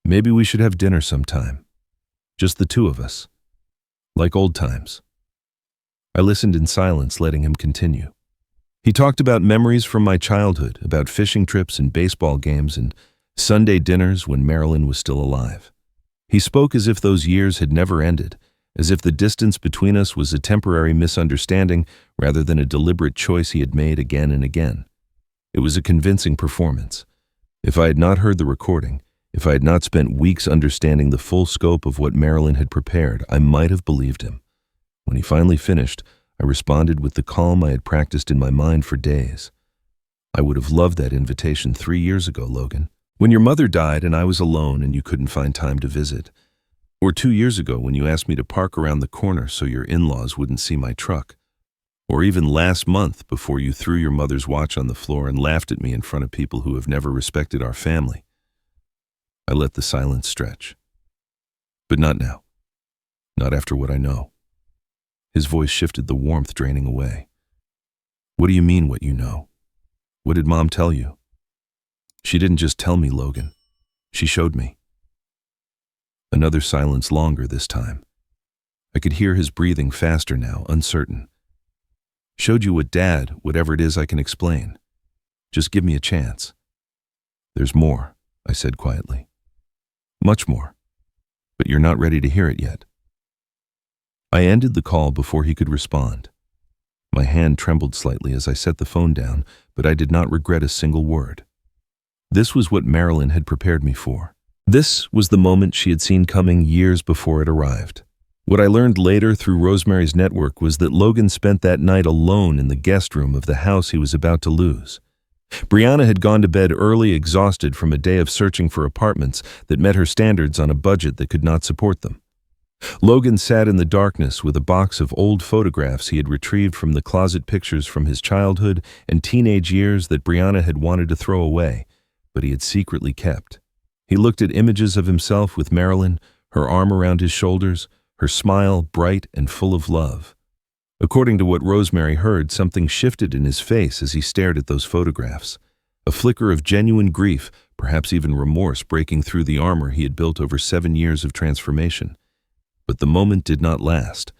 "Maybe we should have dinner sometime. Just the 2 of us. Like old times." I listened in silence, letting him continue. He talked about memories from my childhood, about fishing trips and baseball games and Sunday dinners when Marilyn was still alive. He spoke as if those years had never ended, as if the distance between us was a temporary misunderstanding rather than a deliberate choice he had made again and again. It was a convincing performance. If I had not heard the recording, if I had not spent weeks understanding the full scope of what Marilyn had prepared, I might have believed him. When he finally finished, I responded with the calm I had practiced in my mind for days. "I would have loved that invitation 3 years ago, Logan. When your mother died and I was alone and you couldn't find time to visit. Or 2 years ago when you asked me to park around the corner so your in-laws wouldn't see my truck. Or even last month before you threw your mother's watch on the floor and laughed at me in front of people who have never respected our family." I let the silence stretch. "But not now. Not after what I know." His voice shifted, the warmth draining away. "What do you mean, what you know? What did Mom tell you?" "She didn't just tell me, Logan. She showed me." Another silence, longer this time. I could hear his breathing faster now, uncertain. "Showed you what, Dad? Whatever it is, I can explain. Just give me a chance." "There's more," I said quietly. "Much more. But you're not ready to hear it yet." I ended the call before he could respond. My hand trembled slightly as I set the phone down, but I did not regret a single word. This was what Marilyn had prepared me for. This was the moment she had seen coming years before it arrived. What I learned later through Rosemary's network was that Logan spent that night alone in the guest room of the house he was about to lose. Brianna had gone to bed early, exhausted from a day of searching for apartments that met her standards on a budget that could not support them. Logan sat in the darkness with a box of old photographs he had retrieved from the closet, pictures from his childhood and teenage years that Brianna had wanted to throw away, but he had secretly kept. He looked at images of himself with Marilyn, her arm around his shoulders, her smile bright and full of love. According to what Rosemary heard, something shifted in his face as he stared at those photographs. A flicker of genuine grief, perhaps even remorse, breaking through the armor he had built over 7 years of transformation. But the moment did not last.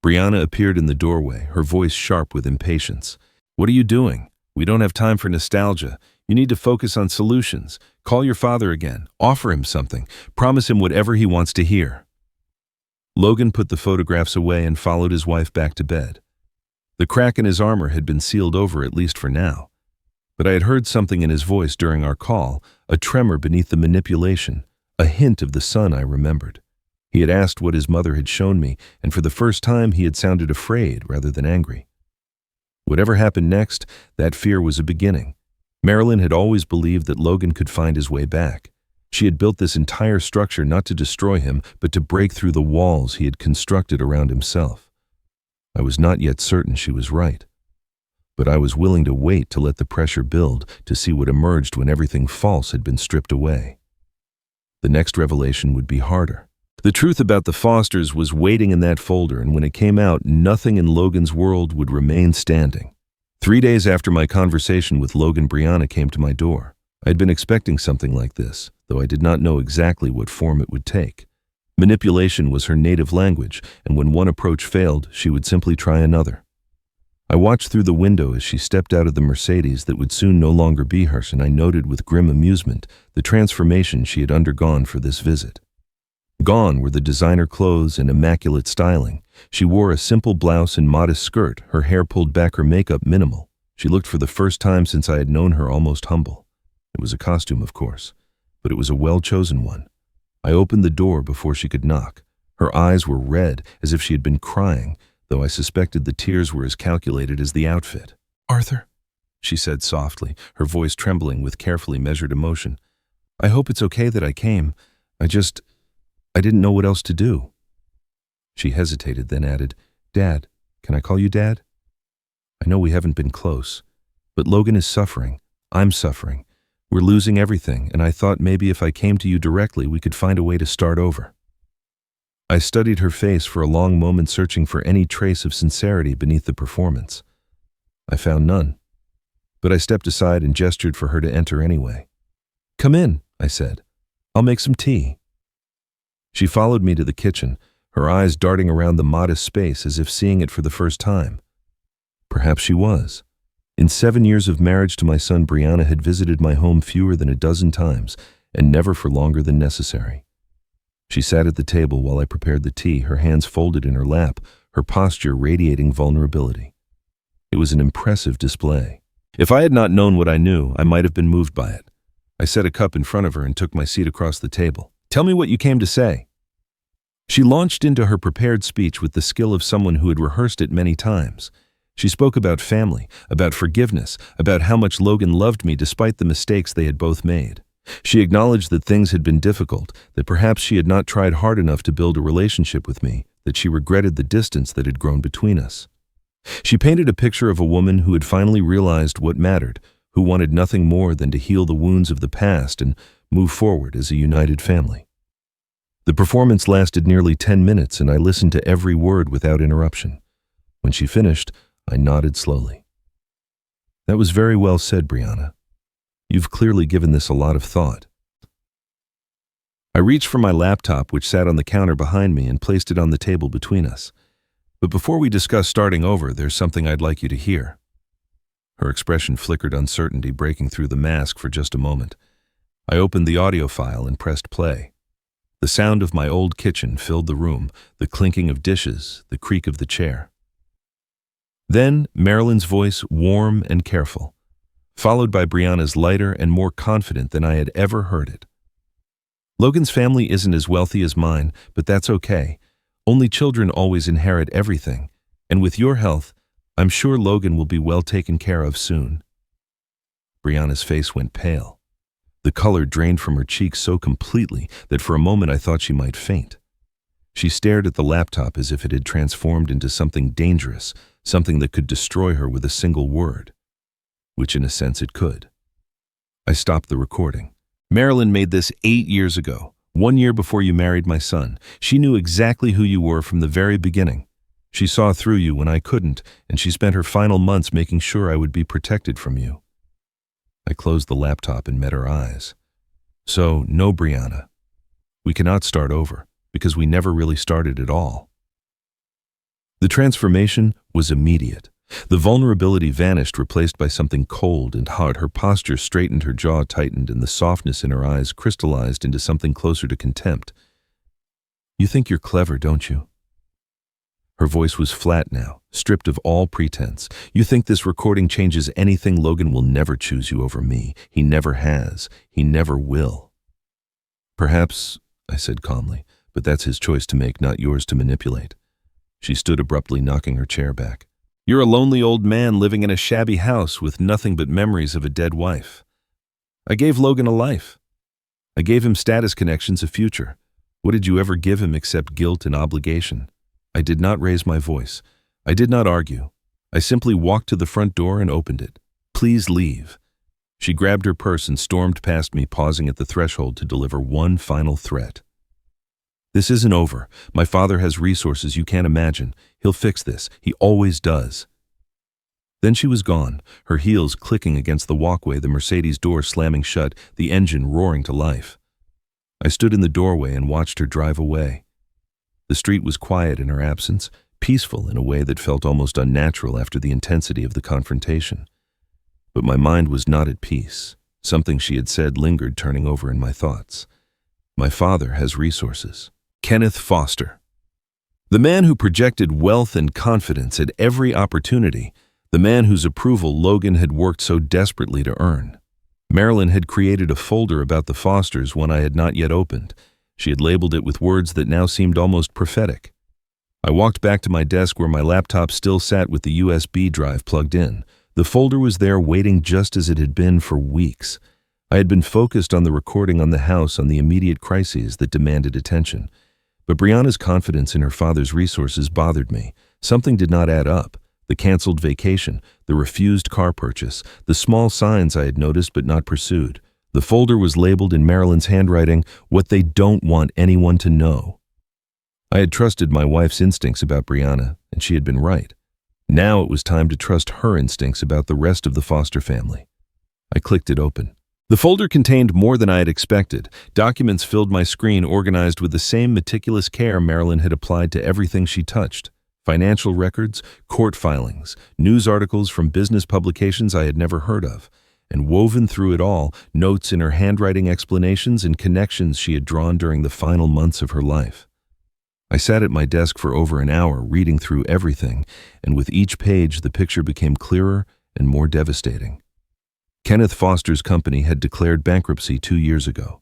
Brianna appeared in the doorway, her voice sharp with impatience. "What are you doing? We don't have time for nostalgia. You need to focus on solutions. Call your father again. Offer him something. Promise him whatever he wants to hear." Logan put the photographs away and followed his wife back to bed. The crack in his armor had been sealed over, at least for now. But I had heard something in his voice during our call, a tremor beneath the manipulation, a hint of the son I remembered. He had asked what his mother had shown me, and for the first time he had sounded afraid rather than angry. Whatever happened next, that fear was a beginning. Marilyn had always believed that Logan could find his way back. She had built this entire structure not to destroy him, but to break through the walls he had constructed around himself. I was not yet certain she was right. But I was willing to wait to let the pressure build, to see what emerged when everything false had been stripped away. The next revelation would be harder. The truth about the Fosters was waiting in that folder, and when it came out, nothing in Logan's world would remain standing. 3 days after my conversation with Logan, Brianna came to my door. I had been expecting something like this, though I did not know exactly what form it would take. Manipulation was her native language, and when one approach failed, she would simply try another. I watched through the window as she stepped out of the Mercedes that would soon no longer be hers, and I noted with grim amusement the transformation she had undergone for this visit. Gone were the designer clothes and immaculate styling. She wore a simple blouse and modest skirt, her hair pulled back, her makeup minimal. She looked for the first time since I had known her almost humble. It was a costume, of course, but it was a well-chosen one. I opened the door before she could knock. Her eyes were red, as if she had been crying, though I suspected the tears were as calculated as the outfit. "Arthur," she said softly, her voice trembling with carefully measured emotion. "I hope it's okay that I came. I didn't know what else to do." She hesitated, then added, "Dad, can I call you Dad? I know we haven't been close, but Logan is suffering. I'm suffering. We're losing everything, and I thought maybe if I came to you directly, we could find a way to start over." I studied her face for a long moment, searching for any trace of sincerity beneath the performance. I found none, but I stepped aside and gestured for her to enter anyway. "Come in," I said. "I'll make some tea." She followed me to the kitchen, her eyes darting around the modest space as if seeing it for the first time. Perhaps she was. In 7 years of marriage to my son, Brianna had visited my home fewer than a dozen times, and never for longer than necessary. She sat at the table while I prepared the tea, her hands folded in her lap, her posture radiating vulnerability. It was an impressive display. If I had not known what I knew, I might have been moved by it. I set a cup in front of her and took my seat across the table. "Tell me what you came to say." She launched into her prepared speech with the skill of someone who had rehearsed it many times. She spoke about family, about forgiveness, about how much Logan loved me despite the mistakes they had both made. She acknowledged that things had been difficult, that perhaps she had not tried hard enough to build a relationship with me, that she regretted the distance that had grown between us. She painted a picture of a woman who had finally realized what mattered, who wanted nothing more than to heal the wounds of the past and move forward as a united family. The performance lasted nearly 10 minutes, and I listened to every word without interruption. When she finished, I nodded slowly. "That was very well said, Brianna. You've clearly given this a lot of thought." I reached for my laptop, which sat on the counter behind me, and placed it on the table between us. "But before we discuss starting over, there's something I'd like you to hear." Her expression flickered uncertainty, breaking through the mask for just a moment. I opened the audio file and pressed play. The sound of my old kitchen filled the room, the clinking of dishes, the creak of the chair. Then Marilyn's voice, warm and careful, followed by Brianna's lighter and more confident than I had ever heard it. "Logan's family isn't as wealthy as mine, but that's okay. Only children always inherit everything, and with your health, I'm sure Logan will be well taken care of soon." Brianna's face went pale. The color drained from her cheeks so completely that for a moment I thought she might faint. She stared at the laptop as if it had transformed into something dangerous, something that could destroy her with a single word, which in a sense it could. I stopped the recording. "Marilyn made this 8 years ago, 1 year before you married my son. She knew exactly who you were from the very beginning. She saw through you when I couldn't, and she spent her final months making sure I would be protected from you." I closed the laptop and met her eyes. "So, no, Brianna. We cannot start over, because we never really started at all." The transformation was immediate. The vulnerability vanished, replaced by something cold and hard. Her posture straightened, her jaw tightened, and the softness in her eyes crystallized into something closer to contempt. "You think you're clever, don't you?" Her voice was flat now, stripped of all pretense. "You think this recording changes anything? Logan will never choose you over me. He never has. He never will." "Perhaps," I said calmly, "but that's his choice to make, not yours to manipulate." She stood abruptly, knocking her chair back. "You're a lonely old man living in a shabby house with nothing but memories of a dead wife. I gave Logan a life. I gave him status connections, a future. What did you ever give him except guilt and obligation?" I did not raise my voice. I did not argue. I simply walked to the front door and opened it. "Please leave." She grabbed her purse and stormed past me, pausing at the threshold to deliver one final threat. "This isn't over. My father has resources you can't imagine. He'll fix this. He always does." Then she was gone, her heels clicking against the walkway, the Mercedes door slamming shut, the engine roaring to life. I stood in the doorway and watched her drive away. The street was quiet in her absence, peaceful in a way that felt almost unnatural after the intensity of the confrontation. But my mind was not at peace. Something she had said lingered, turning over in my thoughts. My father has resources. Kenneth Foster. The man who projected wealth and confidence at every opportunity, the man whose approval Logan had worked so desperately to earn. Marilyn had created a folder about the Fosters, one I had not yet opened. She had labeled it with words that now seemed almost prophetic. I walked back to my desk where my laptop still sat with the USB drive plugged in. The folder was there waiting just as it had been for weeks. I had been focused on the recording on the house, on the immediate crises that demanded attention. But Brianna's confidence in her father's resources bothered me. Something did not add up. The canceled vacation, the refused car purchase, the small signs I had noticed but not pursued. The folder was labeled in Marilyn's handwriting, "What they don't want anyone to know." I had trusted my wife's instincts about Brianna, and she had been right. Now it was time to trust her instincts about the rest of the Foster family. I clicked it open. The folder contained more than I had expected. Documents filled my screen, organized with the same meticulous care Marilyn had applied to everything she touched. Financial records, court filings, news articles from business publications I had never heard of. And woven through it all, notes in her handwriting, explanations and connections she had drawn during the final months of her life. I sat at my desk for over an hour reading through everything, and with each page the picture became clearer and more devastating. Kenneth Foster's company had declared bankruptcy 2 years ago.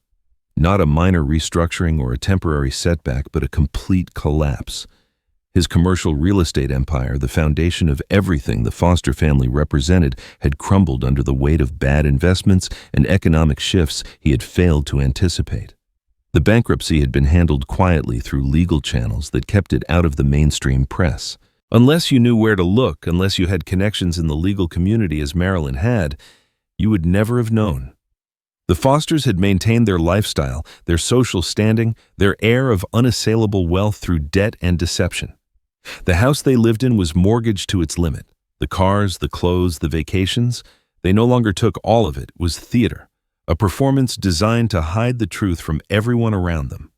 Not a minor restructuring or a temporary setback, but a complete collapse. His commercial real estate empire, the foundation of everything the Foster family represented, had crumbled under the weight of bad investments and economic shifts he had failed to anticipate. The bankruptcy had been handled quietly through legal channels that kept it out of the mainstream press. Unless you knew where to look, unless you had connections in the legal community as Marilyn had, you would never have known. The Fosters had maintained their lifestyle, their social standing, their air of unassailable wealth through debt and deception. The house they lived in was mortgaged to its limit. The cars, the clothes, the vacations, they no longer took all of it. It was theater, a performance designed to hide the truth from everyone around them.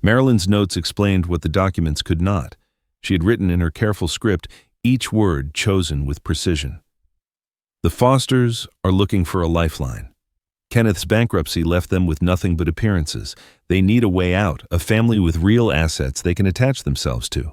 Marilyn's notes explained what the documents could not. She had written in her careful script, each word chosen with precision. The Fosters are looking for a lifeline. Kenneth's bankruptcy left them with nothing but appearances. They need a way out, a family with real assets they can attach themselves to.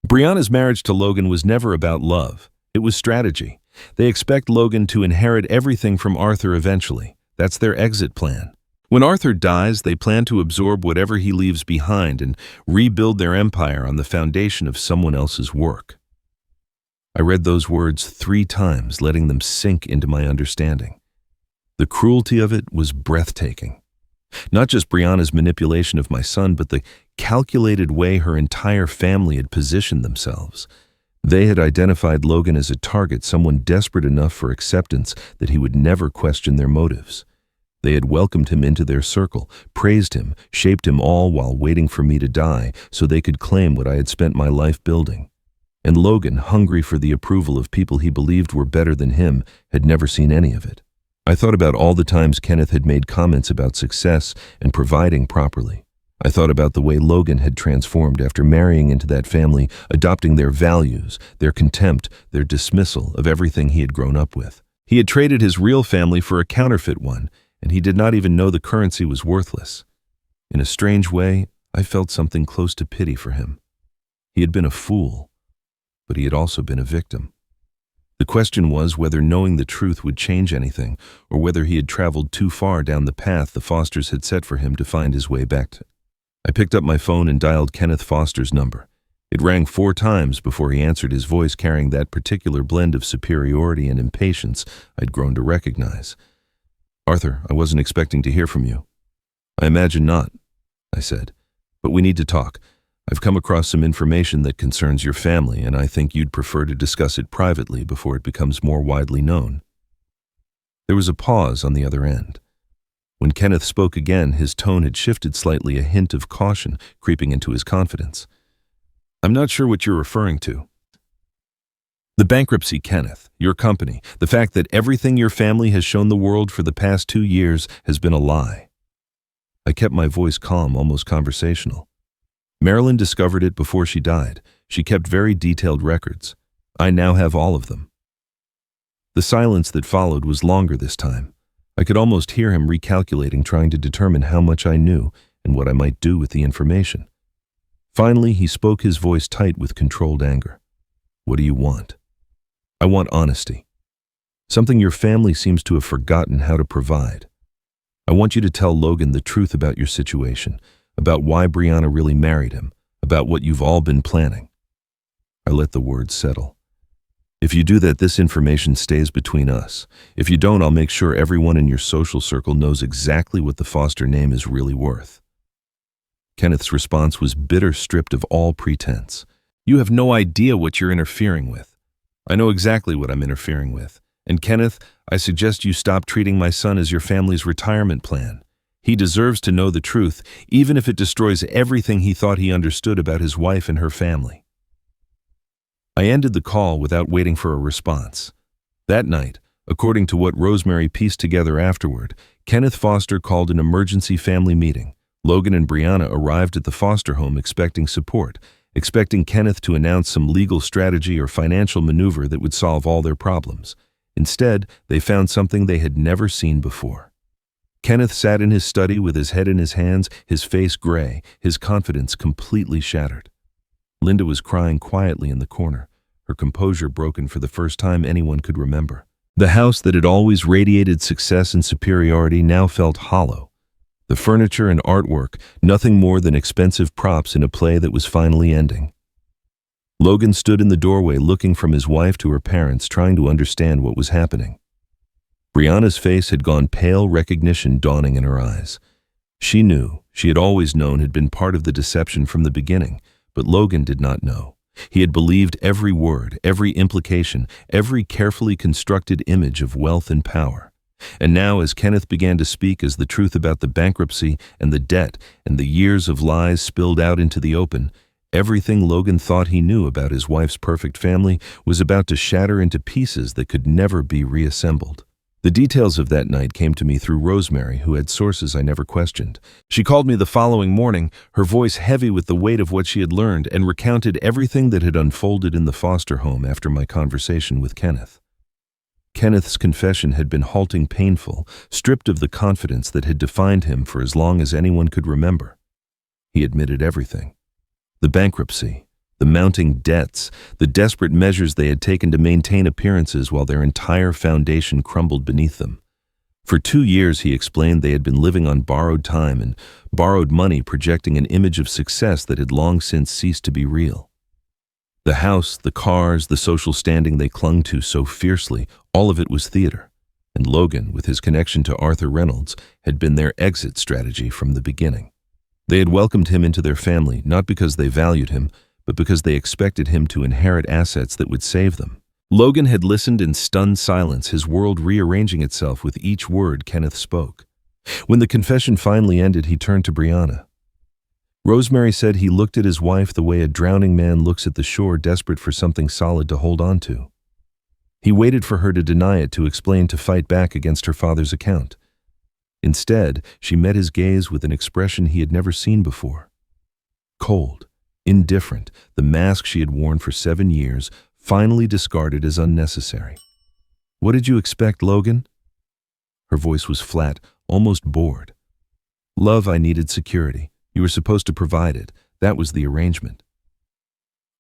Brianna's marriage to Logan was never about love. It was strategy. They expect Logan to inherit everything from Arthur eventually. That's their exit plan. When Arthur dies, they plan to absorb whatever he leaves behind and rebuild their empire on the foundation of someone else's work. I read those words 3 times, letting them sink into my understanding. The cruelty of it was breathtaking. Not just Brianna's manipulation of my son, but the calculated way her entire family had positioned themselves. They had identified Logan as a target, someone desperate enough for acceptance that he would never question their motives. They had welcomed him into their circle, praised him, shaped him all while waiting for me to die so they could claim what I had spent my life building. And Logan, hungry for the approval of people he believed were better than him, had never seen any of it. I thought about all the times Kenneth had made comments about success and providing properly. I thought about the way Logan had transformed after marrying into that family, adopting their values, their contempt, their dismissal of everything he had grown up with. He had traded his real family for a counterfeit one, and he did not even know the currency was worthless. In a strange way, I felt something close to pity for him. He had been a fool, but he had also been a victim. The question was whether knowing the truth would change anything, or whether he had traveled too far down the path the Fosters had set for him to find his way back. I picked up my phone and dialed Kenneth Foster's number. It rang 4 times before he answered, his voice carrying that particular blend of superiority and impatience I'd grown to recognize. "Arthur, I wasn't expecting to hear from you." "I imagine not," I said, "but we need to talk. I've come across some information that concerns your family, and I think you'd prefer to discuss it privately before it becomes more widely known." There was a pause on the other end. When Kenneth spoke again, his tone had shifted slightly, a hint of caution creeping into his confidence. "I'm not sure what you're referring to." "The bankruptcy, Kenneth, your company, the fact that everything your family has shown the world for the past 2 years has been a lie." I kept my voice calm, almost conversational. Marilyn discovered it before she died. She kept very detailed records. I now have all of them. The silence that followed was longer this time. I could almost hear him recalculating, trying to determine how much I knew and what I might do with the information. Finally, he spoke, his voice tight with controlled anger. What do you want? I want honesty. Something your family seems to have forgotten how to provide. I want you to tell Logan the truth about your situation, about why Brianna really married him, about what you've all been planning. I let the words settle. If you do that, this information stays between us. If you don't, I'll make sure everyone in your social circle knows exactly what the Foster name is really worth. Kenneth's response was bitter, stripped of all pretense. You have no idea what you're interfering with. I know exactly what I'm interfering with. And Kenneth, I suggest you stop treating my son as your family's retirement plan. He deserves to know the truth, even if it destroys everything he thought he understood about his wife and her family. I ended the call without waiting for a response. That night, according to what Rosemary pieced together afterward, Kenneth Foster called an emergency family meeting. Logan and Brianna arrived at the Foster home expecting support, expecting Kenneth to announce some legal strategy or financial maneuver that would solve all their problems. Instead, they found something they had never seen before. Kenneth sat in his study with his head in his hands, his face gray, his confidence completely shattered. Linda was crying quietly in the corner, her composure broken for the first time anyone could remember. The house that had always radiated success and superiority now felt hollow. The furniture and artwork, nothing more than expensive props in a play that was finally ending. Logan stood in the doorway, looking from his wife to her parents, trying to understand what was happening. Brianna's face had gone pale, recognition dawning in her eyes. She knew, she had always known, had been part of the deception from the beginning, but Logan did not know. He had believed every word, every implication, every carefully constructed image of wealth and power. And now, as Kenneth began to speak as the truth about the bankruptcy and the debt and the years of lies spilled out into the open, everything Logan thought he knew about his wife's perfect family was about to shatter into pieces that could never be reassembled. The details of that night came to me through Rosemary, who had sources I never questioned. She called me the following morning, her voice heavy with the weight of what she had learned, and recounted everything that had unfolded in the Foster home after my conversation with Kenneth. Kenneth's confession had been halting, painful, stripped of the confidence that had defined him for as long as anyone could remember. He admitted everything. The bankruptcy, the mounting debts, the desperate measures they had taken to maintain appearances while their entire foundation crumbled beneath them. For 2 years, he explained, they had been living on borrowed time and borrowed money, projecting an image of success that had long since ceased to be real. The house, the cars, the social standing they clung to so fiercely, all of it was theater. And Logan, with his connection to Arthur Reynolds, had been their exit strategy from the beginning. They had welcomed him into their family, not because they valued him, but because they expected him to inherit assets that would save them. Logan had listened in stunned silence, his world rearranging itself with each word Kenneth spoke. When the confession finally ended, he turned to Brianna. Rosemary said he looked at his wife the way a drowning man looks at the shore, desperate for something solid to hold on to. He waited for her to deny it, to explain, to fight back against her father's account. Instead, she met his gaze with an expression he had never seen before. Cold, indifferent, the mask she had worn for 7 years, finally discarded as unnecessary. "What did you expect, Logan?" Her voice was flat, almost bored. "Love, I needed security. You were supposed to provide it. That was the arrangement."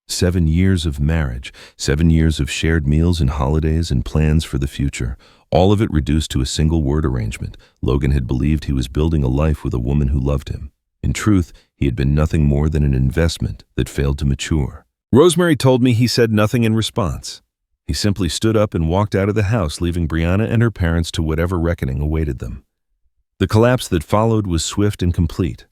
7 years of marriage, 7 years of shared meals and holidays and plans for the future, all of it reduced to a single word arrangement. Logan had believed he was building a life with a woman who loved him. In truth, he had been nothing more than an investment that failed to mature. Rosemary told me he said nothing in response. He simply stood up and walked out of the house, leaving Brianna and her parents to whatever reckoning awaited them. The collapse that followed was swift and complete.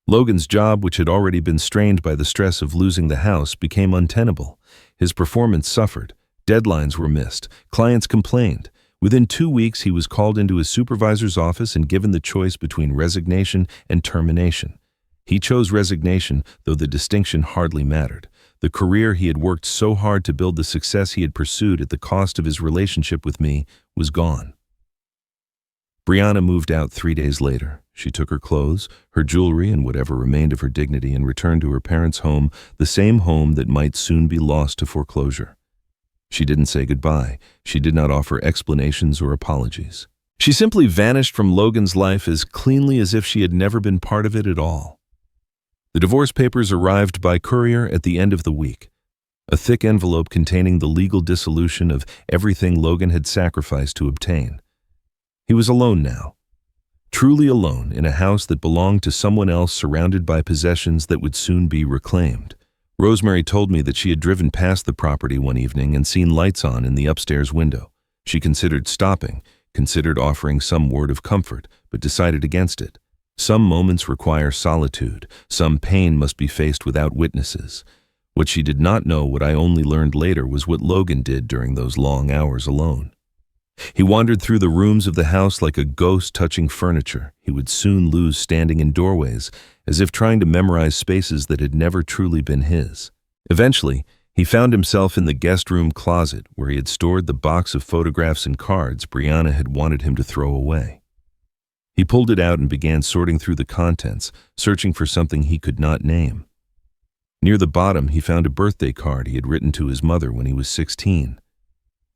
Logan's job, which had already been strained by the stress of losing the house, became untenable. His performance suffered. Deadlines were missed. Clients complained. Within 2 weeks, he was called into his supervisor's office and given the choice between resignation and termination. He chose resignation, though the distinction hardly mattered. The career he had worked so hard to build, the success he had pursued at the cost of his relationship with me, was gone. Brianna moved out 3 days later. She took her clothes, her jewelry, and whatever remained of her dignity and returned to her parents' home, the same home that might soon be lost to foreclosure. She didn't say goodbye. She did not offer explanations or apologies. She simply vanished from Logan's life as cleanly as if she had never been part of it at all. The divorce papers arrived by courier at the end of the week, a thick envelope containing the legal dissolution of everything Logan had sacrificed to obtain. He was alone now, truly alone in a house that belonged to someone else, surrounded by possessions that would soon be reclaimed. Rosemary told me that she had driven past the property one evening and seen lights on in the upstairs window. She considered stopping, considered offering some word of comfort, but decided against it. Some moments require solitude. Some pain must be faced without witnesses. What she did not know, what I only learned later, was what Logan did during those long hours alone. He wandered through the rooms of the house like a ghost touching furniture. He would soon lose standing in doorways, as if trying to memorize spaces that had never truly been his. Eventually, he found himself in the guest room closet, where he had stored the box of photographs and cards Brianna had wanted him to throw away. He pulled it out and began sorting through the contents, searching for something he could not name. Near the bottom, he found a birthday card he had written to his mother when he was 16.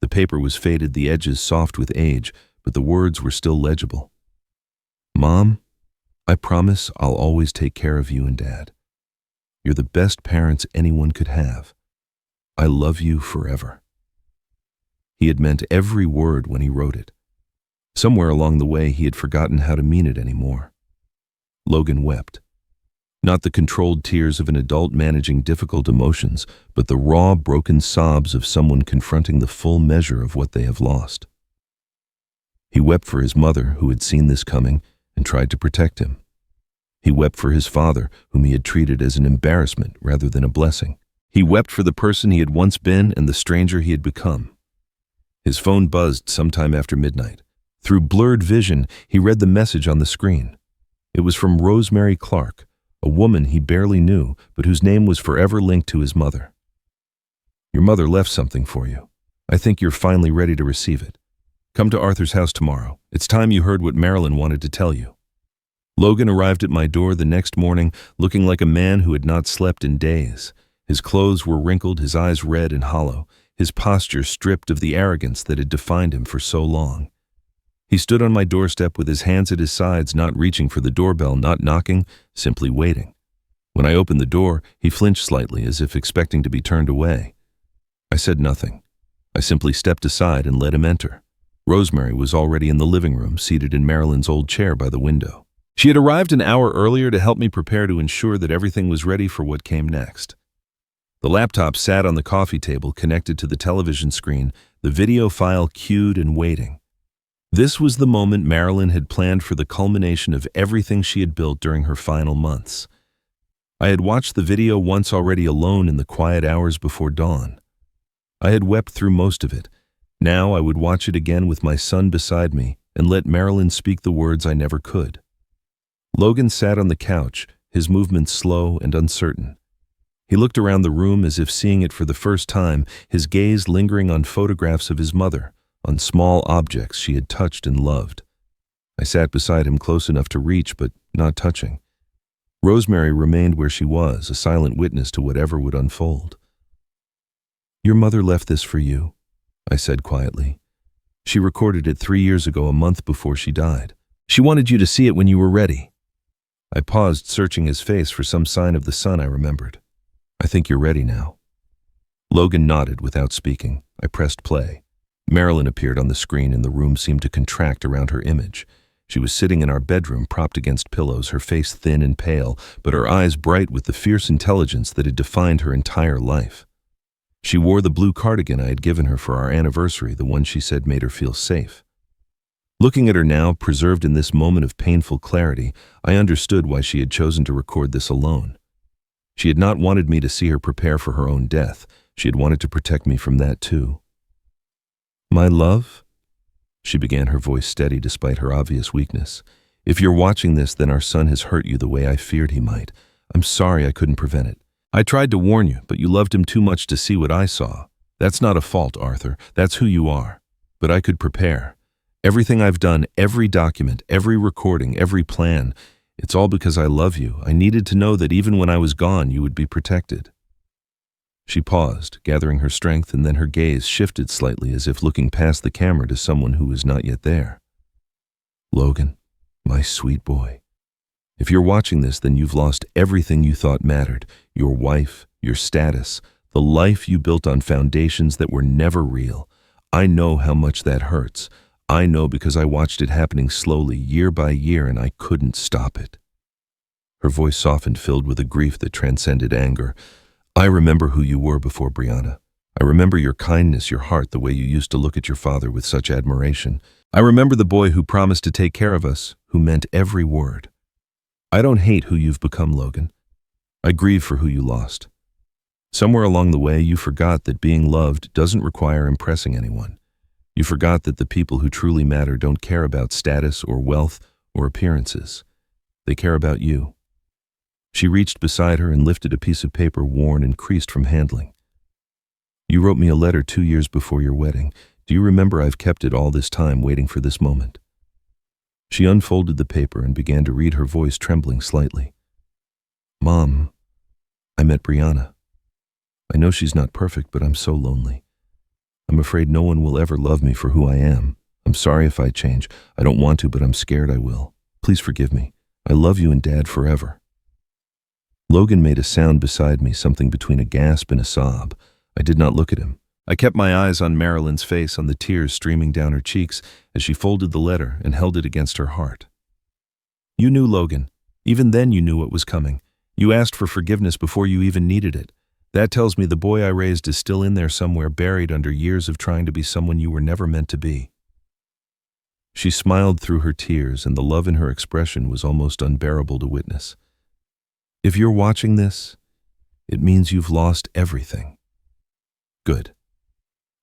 The paper was faded, the edges soft with age, but the words were still legible. "Mom, I promise I'll always take care of you and Dad. You're the best parents anyone could have. I love you forever." He had meant every word when he wrote it. Somewhere along the way, he had forgotten how to mean it anymore. Logan wept. Not the controlled tears of an adult managing difficult emotions, but the raw, broken sobs of someone confronting the full measure of what they have lost. He wept for his mother, who had seen this coming and tried to protect him. He wept for his father, whom he had treated as an embarrassment rather than a blessing. He wept for the person he had once been and the stranger he had become. His phone buzzed sometime after midnight. Through blurred vision, he read the message on the screen. It was from Rosemary Clark, a woman he barely knew, but whose name was forever linked to his mother. "Your mother left something for you. I think you're finally ready to receive it. Come to Arthur's house tomorrow. It's time you heard what Marilyn wanted to tell you." Logan arrived at my door the next morning, looking like a man who had not slept in days. His clothes were wrinkled, his eyes red and hollow, his posture stripped of the arrogance that had defined him for so long. He stood on my doorstep with his hands at his sides, not reaching for the doorbell, not knocking, simply waiting. When I opened the door, he flinched slightly, as if expecting to be turned away. I said nothing. I simply stepped aside and let him enter. Rosemary was already in the living room, seated in Marilyn's old chair by the window. She had arrived an hour earlier to help me prepare, to ensure that everything was ready for what came next. The laptop sat on the coffee table, connected to the television screen, the video file queued and waiting. This was the moment Marilyn had planned for, the culmination of everything she had built during her final months. I had watched the video once already, alone in the quiet hours before dawn. I had wept through most of it. Now I would watch it again with my son beside me and let Marilyn speak the words I never could. Logan sat on the couch, his movements slow and uncertain. He looked around the room as if seeing it for the first time, his gaze lingering on photographs of his mother, on small objects she had touched and loved. I sat beside him, close enough to reach, but not touching. Rosemary remained where she was, a silent witness to whatever would unfold. "Your mother left this for you," I said quietly. "She recorded it 3 years ago, a month before she died. She wanted you to see it when you were ready." I paused, searching his face for some sign of the son I remembered. "I think you're ready now." Logan nodded without speaking. I pressed play. Marilyn appeared on the screen, and the room seemed to contract around her image. She was sitting in our bedroom, propped against pillows, her face thin and pale, but her eyes bright with the fierce intelligence that had defined her entire life. She wore the blue cardigan I had given her for our anniversary, the one she said made her feel safe. Looking at her now, preserved in this moment of painful clarity, I understood why she had chosen to record this alone. She had not wanted me to see her prepare for her own death. She had wanted to protect me from that too. "My love," she began, her voice steady despite her obvious weakness. "If you're watching this, then our son has hurt you the way I feared he might. I'm sorry I couldn't prevent it. I tried to warn you, but you loved him too much to see what I saw. That's not a fault, Arthur. That's who you are. But I could prepare. Everything I've done, every document, every recording, every plan, it's all because I love you. I needed to know that even when I was gone, you would be protected." She paused, gathering her strength, and then her gaze shifted slightly as if looking past the camera to someone who was not yet there. "Logan, my sweet boy. If you're watching this, then you've lost everything you thought mattered. Your wife, your status, the life you built on foundations that were never real. I know how much that hurts. I know because I watched it happening slowly, year by year, and I couldn't stop it." Her voice softened, filled with a grief that transcended anger. "I remember who you were before, Brianna. I remember your kindness, your heart, the way you used to look at your father with such admiration. I remember the boy who promised to take care of us, who meant every word. I don't hate who you've become, Logan. I grieve for who you lost. Somewhere along the way, you forgot that being loved doesn't require impressing anyone. You forgot that the people who truly matter don't care about status or wealth or appearances. They care about you." She reached beside her and lifted a piece of paper worn and creased from handling. "You wrote me a letter 2 years before your wedding. Do you remember I've kept it all this time waiting for this moment?" She unfolded the paper and began to read, her voice trembling slightly. "Mom, I met Brianna. I know she's not perfect, but I'm so lonely. I'm afraid no one will ever love me for who I am. I'm sorry if I change. I don't want to, but I'm scared I will. Please forgive me. I love you and Dad forever." Logan made a sound beside me, something between a gasp and a sob. I did not look at him. I kept my eyes on Marilyn's face, on the tears streaming down her cheeks as she folded the letter and held it against her heart. "You knew, Logan. Even then you knew what was coming. You asked for forgiveness before you even needed it. That tells me the boy I raised is still in there somewhere, buried under years of trying to be someone you were never meant to be." She smiled through her tears, and the love in her expression was almost unbearable to witness. "If you're watching this, it means you've lost everything. Good.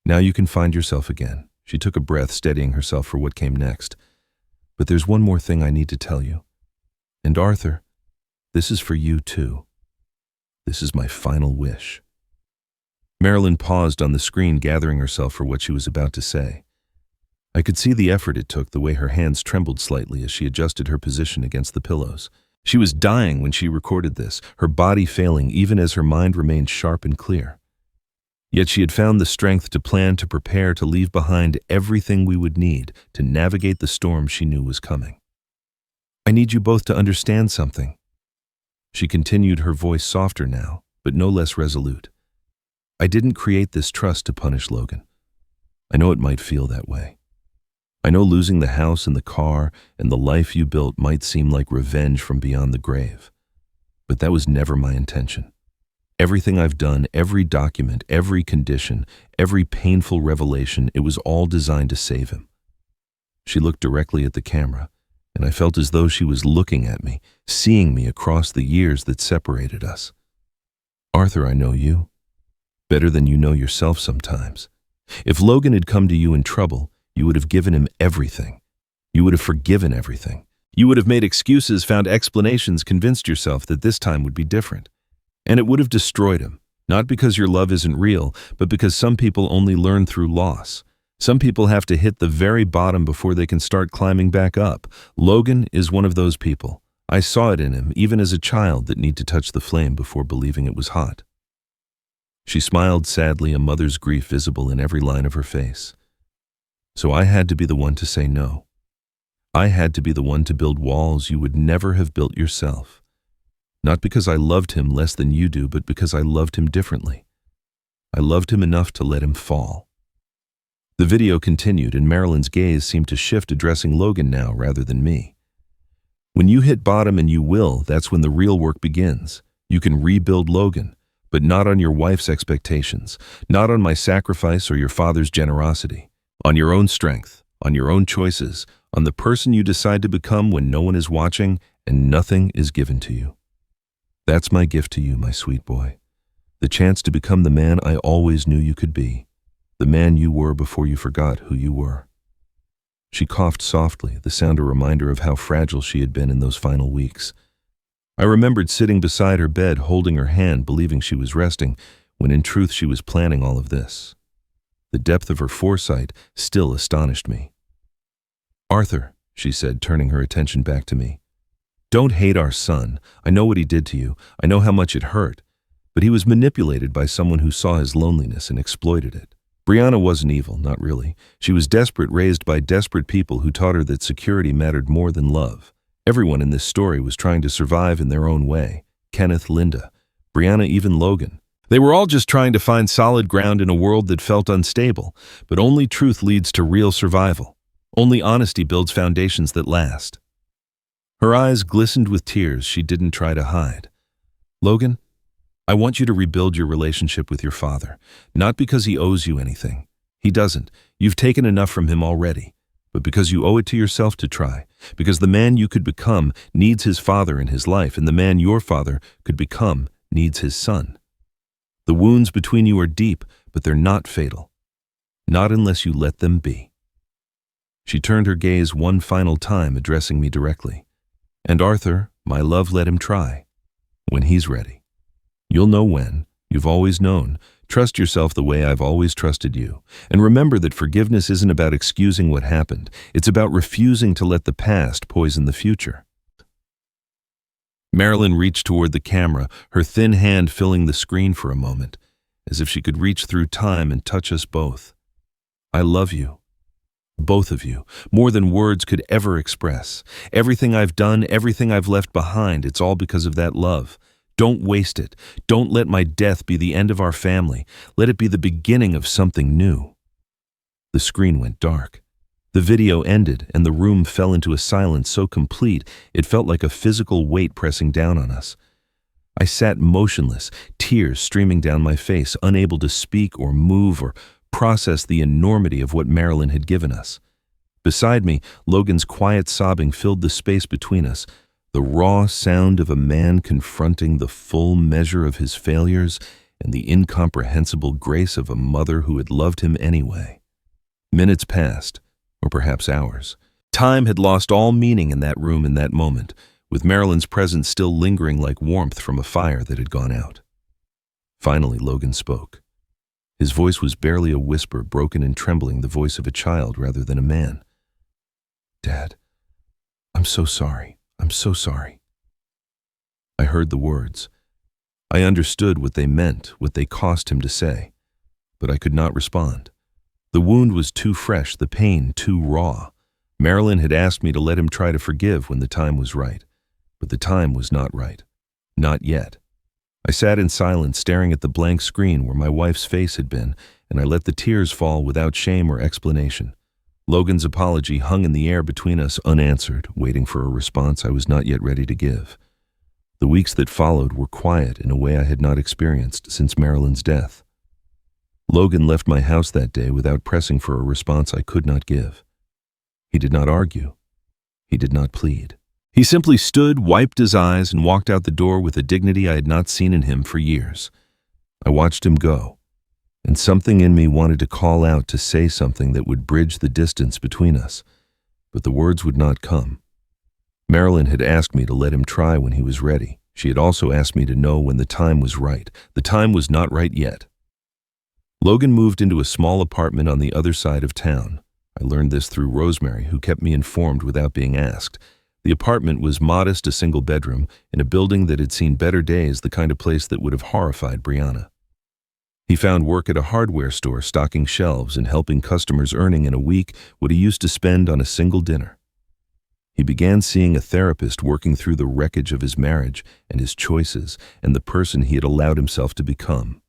Now you can find yourself again." She took a breath, steadying herself for what came next. "But there's one more thing I need to tell you. And Arthur, this is for you too. This is my final wish." Marilyn paused on the screen, gathering herself for what she was about to say. I could see the effort it took, the way her hands trembled slightly as she adjusted her position against the pillows. She was dying when she recorded this, her body failing even as her mind remained sharp and clear. Yet she had found the strength to plan, to prepare, to leave behind everything we would need to navigate the storm she knew was coming. "I need you both to understand something." She continued, her voice softer now, but no less resolute. "I didn't create this trust to punish Logan. I know it might feel that way. I know losing the house and the car and the life you built might seem like revenge from beyond the grave. But that was never my intention. Everything I've done, every document, every condition, every painful revelation, it was all designed to save him." She looked directly at the camera, and I felt as though she was looking at me, seeing me across the years that separated us. "Arthur, I know you better than you know yourself sometimes. If Logan had come to you in trouble, you would have given him everything. You would have forgiven everything. You would have made excuses, found explanations, convinced yourself that this time would be different. And it would have destroyed him, not because your love isn't real, but because some people only learn through loss. Some people have to hit the very bottom before they can start climbing back up. Logan is one of those people. I saw it in him, even as a child, that need to touch the flame before believing it was hot." She smiled sadly, a mother's grief visible in every line of her face. "So I had to be the one to say no. I had to be the one to build walls you would never have built yourself. Not because I loved him less than you do, but because I loved him differently. I loved him enough to let him fall." The video continued, and Marilyn's gaze seemed to shift, addressing Logan now rather than me. "When you hit bottom, and you will, that's when the real work begins. You can rebuild Logan, but not on your wife's expectations, not on my sacrifice or your father's generosity. On your own strength, on your own choices, on the person you decide to become when no one is watching and nothing is given to you. That's my gift to you, my sweet boy. The chance to become the man I always knew you could be. The man you were before you forgot who you were." She coughed softly, the sound a reminder of how fragile she had been in those final weeks. I remembered sitting beside her bed, holding her hand, believing she was resting, when in truth she was planning all of this. The depth of her foresight still astonished me. Arthur, she said, turning her attention back to me. Don't hate our son. I know what he did to you. I know how much it hurt. But he was manipulated by someone who saw his loneliness and exploited it. Brianna wasn't evil, not really. She was desperate, raised by desperate people who taught her that security mattered more than love. Everyone in this story was trying to survive in their own way. Kenneth, Linda, Brianna, even Logan. They were all just trying to find solid ground in a world that felt unstable, but only truth leads to real survival. Only honesty builds foundations that last. Her eyes glistened with tears she didn't try to hide. Logan, I want you to rebuild your relationship with your father, not because he owes you anything. He doesn't. You've taken enough from him already. But because you owe it to yourself to try. Because the man you could become needs his father in his life, and the man your father could become needs his son. The wounds between you are deep, but they're not fatal. Not unless you let them be. She turned her gaze one final time, addressing me directly. And Arthur, my love, let him try. When he's ready. You'll know when. You've always known. Trust yourself the way I've always trusted you. And remember that forgiveness isn't about excusing what happened. It's about refusing to let the past poison the future. Marilyn reached toward the camera, her thin hand filling the screen for a moment, as if she could reach through time and touch us both. I love you. Both of you, more than words could ever express. Everything I've done, everything I've left behind, it's all because of that love. Don't waste it. Don't let my death be the end of our family. Let it be the beginning of something new. The screen went dark. The video ended, and the room fell into a silence so complete it felt like a physical weight pressing down on us. I sat motionless, tears streaming down my face, unable to speak or move or process the enormity of what Marilyn had given us. Beside me, Logan's quiet sobbing filled the space between us, the raw sound of a man confronting the full measure of his failures and the incomprehensible grace of a mother who had loved him anyway. Minutes passed, or perhaps hours. Time had lost all meaning in that room in that moment, with Marilyn's presence still lingering like warmth from a fire that had gone out. Finally, Logan spoke. His voice was barely a whisper, broken and trembling, the voice of a child rather than a man. Dad, I'm so sorry. I'm so sorry. I heard the words. I understood what they meant, what they cost him to say, but I could not respond. The wound was too fresh, the pain too raw. Marilyn had asked me to let him try to forgive when the time was right, but the time was not right. Not yet. I sat in silence, staring at the blank screen where my wife's face had been, and I let the tears fall without shame or explanation. Logan's apology hung in the air between us unanswered, waiting for a response I was not yet ready to give. The weeks that followed were quiet in a way I had not experienced since Marilyn's death. Logan left my house that day without pressing for a response I could not give. He did not argue. He did not plead. He simply stood, wiped his eyes, and walked out the door with a dignity I had not seen in him for years. I watched him go. And something in me wanted to call out, to say something that would bridge the distance between us, but the words would not come. Marilyn had asked me to let him try when he was ready. She had also asked me to know when the time was right. The time was not right yet. Logan moved into a small apartment on the other side of town. I learned this through Rosemary, who kept me informed without being asked. The apartment was modest, a single bedroom, in a building that had seen better days, the kind of place that would have horrified Brianna. He found work at a hardware store, stocking shelves and helping customers, earning in a week what he used to spend on a single dinner. He began seeing a therapist, working through the wreckage of his marriage and his choices and the person he had allowed himself to become.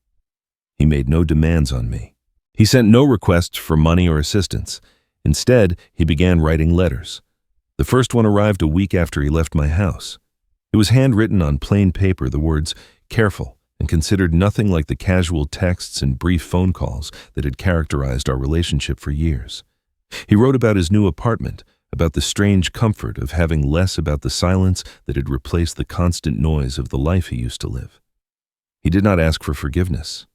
He made no demands on me. He sent no requests for money or assistance. Instead, he began writing letters. The first one arrived a week after he left my house. It was handwritten on plain paper, the words, "Careful," and considered nothing like the casual texts and brief phone calls that had characterized our relationship for years. He wrote about his new apartment, about the strange comfort of having less, about the silence that had replaced the constant noise of the life he used to live. He did not ask for forgiveness.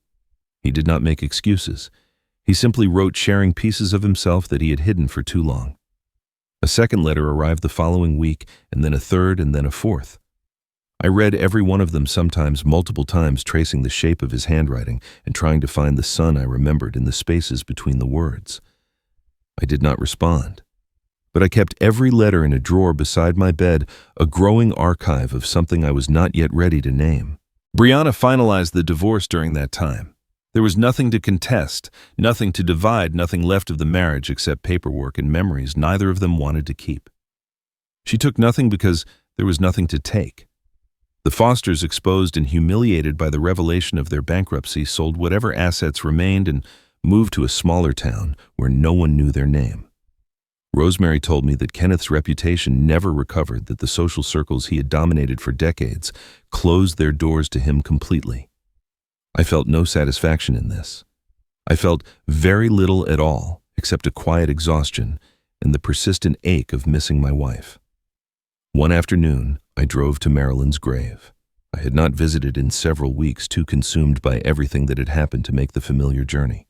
He did not make excuses. He simply wrote, sharing pieces of himself that he had hidden for too long. A second letter arrived the following week, and then a third, and then a fourth. I read every one of them, sometimes multiple times, tracing the shape of his handwriting and trying to find the son I remembered in the spaces between the words. I did not respond, but I kept every letter in a drawer beside my bed, a growing archive of something I was not yet ready to name. Brianna finalized the divorce during that time. There was nothing to contest, nothing to divide, nothing left of the marriage except paperwork and memories neither of them wanted to keep. She took nothing because there was nothing to take. The Fosters, exposed and humiliated by the revelation of their bankruptcy, sold whatever assets remained and moved to a smaller town where no one knew their name. Rosemary told me that Kenneth's reputation never recovered, that the social circles he had dominated for decades closed their doors to him completely. I felt no satisfaction in this. I felt very little at all, except a quiet exhaustion and the persistent ache of missing my wife. One afternoon, I drove to Marilyn's grave. I had not visited in several weeks, too consumed by everything that had happened to make the familiar journey.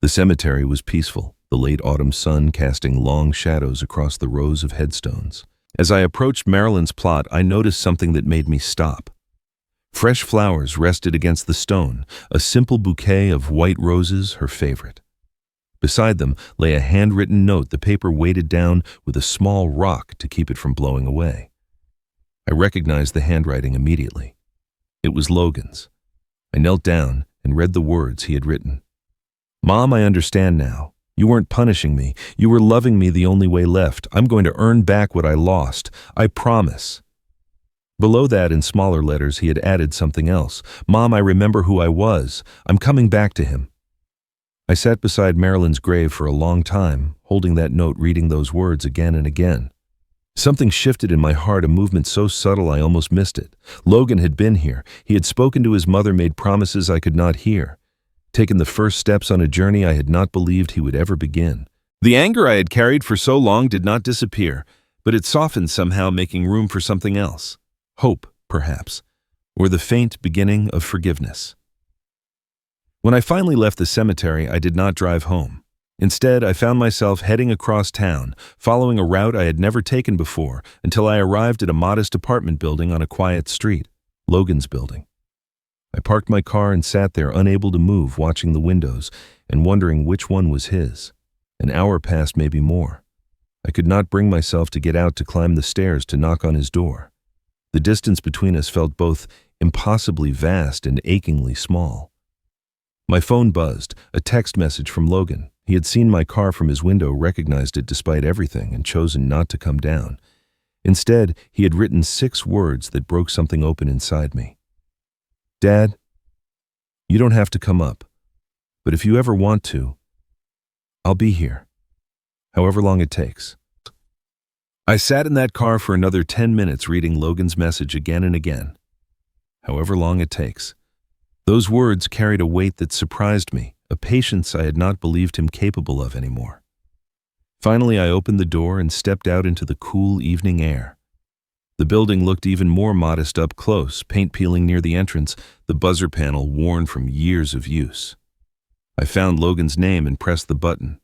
The cemetery was peaceful, the late autumn sun casting long shadows across the rows of headstones. As I approached Marilyn's plot, I noticed something that made me stop. Fresh flowers rested against the stone, a simple bouquet of white roses, her favorite. Beside them lay a handwritten note, the paper weighted down with a small rock to keep it from blowing away. I recognized the handwriting immediately. It was Logan's. I knelt down and read the words he had written. "Mom, I understand now. You weren't punishing me. You were loving me the only way left. I'm going to earn back what I lost. I promise." Below that, in smaller letters, he had added something else. "Mom, I remember who I was. I'm coming back to him." I sat beside Marilyn's grave for a long time, holding that note, reading those words again and again. Something shifted in my heart, a movement so subtle I almost missed it. Logan had been here. He had spoken to his mother, made promises I could not hear, taken the first steps on a journey I had not believed he would ever begin. The anger I had carried for so long did not disappear, but it softened somehow, making room for something else. Hope, perhaps, or the faint beginning of forgiveness. When I finally left the cemetery, I did not drive home. Instead, I found myself heading across town, following a route I had never taken before, until I arrived at a modest apartment building on a quiet street, Logan's building. I parked my car and sat there, unable to move, watching the windows and wondering which one was his. An hour passed, maybe more. I could not bring myself to get out to climb the stairs to knock on his door. The distance between us felt both impossibly vast and achingly small. My phone buzzed, a text message from Logan. He had seen my car from his window, recognized it despite everything, and chosen not to come down. Instead, he had written 6 words that broke something open inside me. "Dad, you don't have to come up, but if you ever want to, I'll be here, however long it takes." I sat in that car for another 10 minutes reading Logan's message again and again. However long it takes. Those words carried a weight that surprised me, a patience I had not believed him capable of anymore. Finally, I opened the door and stepped out into the cool evening air. The building looked even more modest up close, paint peeling near the entrance, the buzzer panel worn from years of use. I found Logan's name and pressed the button.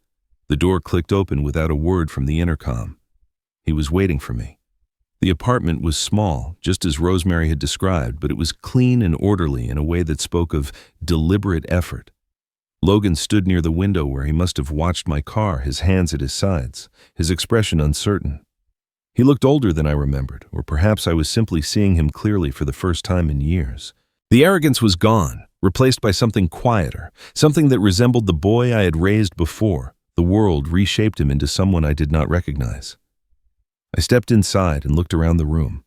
The door clicked open without a word from the intercom. He was waiting for me. The apartment was small, just as Rosemary had described, but it was clean and orderly in a way that spoke of deliberate effort. Logan stood near the window where he must have watched my car, his hands at his sides, his expression uncertain. He looked older than I remembered, or perhaps I was simply seeing him clearly for the first time in years. The arrogance was gone, replaced by something quieter, something that resembled the boy I had raised before. The world reshaped him into someone I did not recognize. I stepped inside and looked around the room.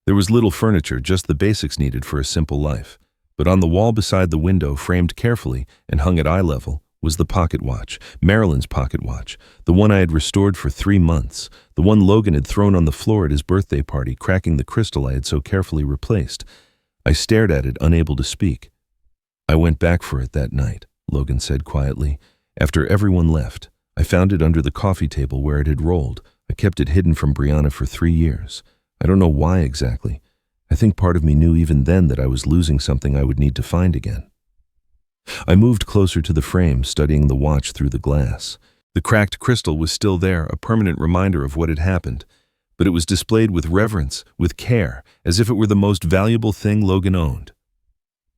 There was little furniture, just the basics needed for a simple life. But on the wall beside the window, framed carefully and hung at eye level, was the pocket watch, Marilyn's pocket watch, the one I had restored for 3 months, the one Logan had thrown on the floor at his birthday party, cracking the crystal I had so carefully replaced. I stared at it, unable to speak. "I went back for it that night," Logan said quietly. "After everyone left, I found it under the coffee table where it had rolled. I kept it hidden from Brianna for 3 years. I don't know why exactly. I think part of me knew even then that I was losing something I would need to find again." I moved closer to the frame, studying the watch through the glass. The cracked crystal was still there, a permanent reminder of what had happened, but it was displayed with reverence, with care, as if it were the most valuable thing Logan owned.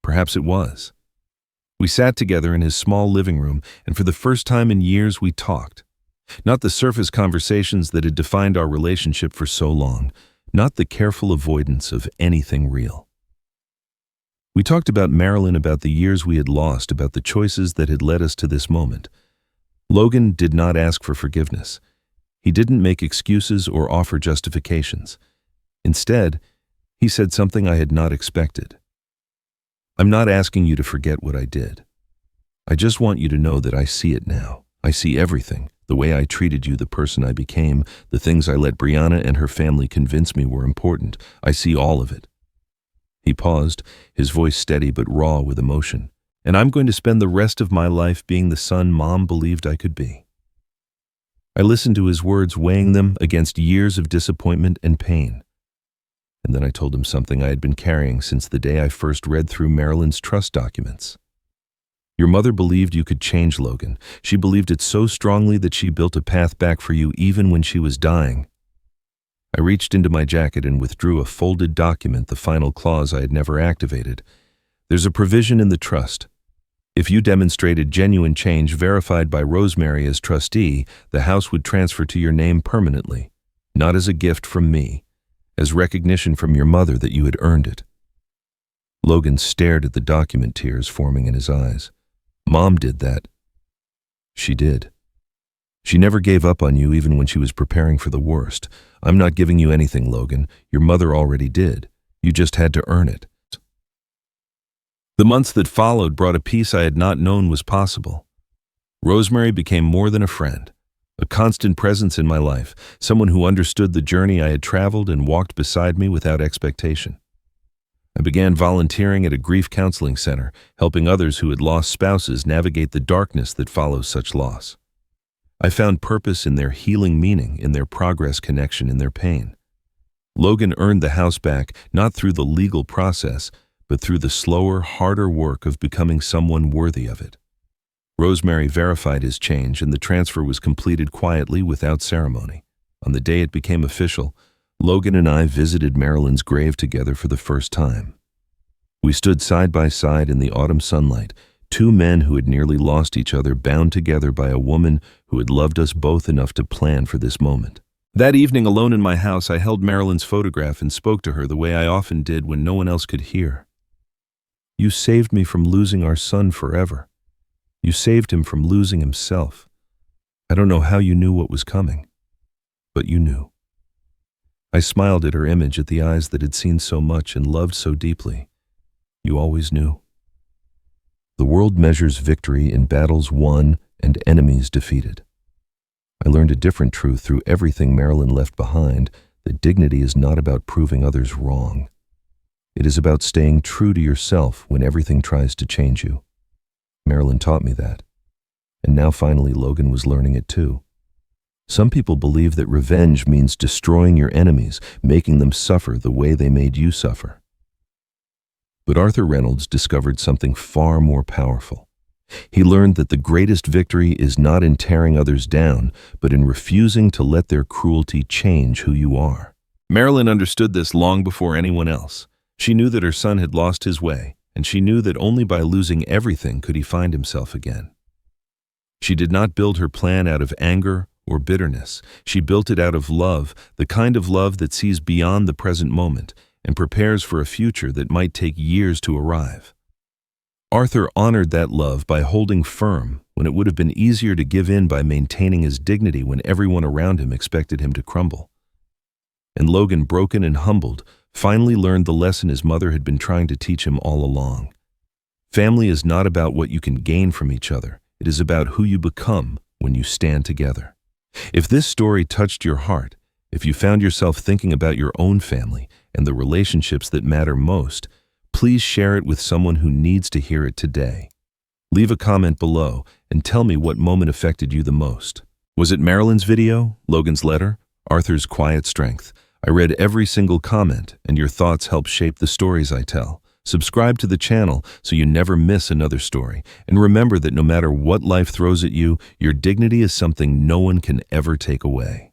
Perhaps it was. We sat together in his small living room, and for the first time in years we talked. Not the surface conversations that had defined our relationship for so long, not the careful avoidance of anything real. We talked about Marilyn, about the years we had lost, about the choices that had led us to this moment. Logan did not ask for forgiveness. He didn't make excuses or offer justifications. Instead, he said something I had not expected. I'm not asking you to forget what I did. I just want you to know that I see it now. I see everything, the way I treated you, the person I became, the things I let Brianna and her family convince me were important. I see all of it. He paused, his voice steady but raw with emotion. And I'm going to spend the rest of my life being the son Mom believed I could be. I listened to his words, weighing them against years of disappointment and pain. And then I told him something I had been carrying since the day I first read through Marilyn's trust documents. Your mother believed you could change, Logan. She believed it so strongly that she built a path back for you even when she was dying. I reached into my jacket and withdrew a folded document, the final clause I had never activated. There's a provision in the trust. If you demonstrated genuine change verified by Rosemary as trustee, the house would transfer to your name permanently, not as a gift from me, as recognition from your mother that you had earned it. Logan stared at the document, tears forming in his eyes. Mom did that. She did. She never gave up on you even when she was preparing for the worst. I'm not giving you anything, Logan. Your mother already did. You just had to earn it. The months that followed brought a peace I had not known was possible. Rosemary became more than a friend, a constant presence in my life, someone who understood the journey I had traveled and walked beside me without expectation. I began volunteering at a grief counseling center, helping others who had lost spouses navigate the darkness that follows such loss. I found purpose in their healing meaning, in their progress connection, in their pain. Logan earned the house back, not through the legal process, but through the slower, harder work of becoming someone worthy of it. Rosemary verified his change, and the transfer was completed quietly without ceremony. On the day it became official, Logan and I visited Marilyn's grave together for the first time. We stood side by side in the autumn sunlight, two men who had nearly lost each other, bound together by a woman who had loved us both enough to plan for this moment. That evening, alone in my house, I held Marilyn's photograph and spoke to her the way I often did when no one else could hear. You saved me from losing our son forever. You saved him from losing himself. I don't know how you knew what was coming, but you knew. I smiled at her image, at the eyes that had seen so much and loved so deeply. You always knew. The world measures victory in battles won and enemies defeated. I learned a different truth through everything Marilyn left behind, that dignity is not about proving others wrong. It is about staying true to yourself when everything tries to change you. Marilyn taught me that. And now finally Logan was learning it too. Some people believe that revenge means destroying your enemies, making them suffer the way they made you suffer. But Arthur Reynolds discovered something far more powerful. He learned that the greatest victory is not in tearing others down, but in refusing to let their cruelty change who you are. Marilyn understood this long before anyone else. She knew that her son had lost his way, and she knew that only by losing everything could he find himself again. She did not build her plan out of anger or bitterness. She built it out of love, the kind of love that sees beyond the present moment and prepares for a future that might take years to arrive. Arthur honored that love by holding firm when it would have been easier to give in, by maintaining his dignity when everyone around him expected him to crumble. And Logan, broken and humbled, finally learned the lesson his mother had been trying to teach him all along. Family is not about what you can gain from each other. It is about who you become when you stand together. If this story touched your heart, if you found yourself thinking about your own family and the relationships that matter most, please share it with someone who needs to hear it today. Leave a comment below and tell me what moment affected you the most. Was it Marilyn's video, Logan's letter, Arthur's quiet strength? I read every single comment, and your thoughts help shape the stories I tell. Subscribe to the channel so you never miss another story. And remember that no matter what life throws at you, your dignity is something no one can ever take away.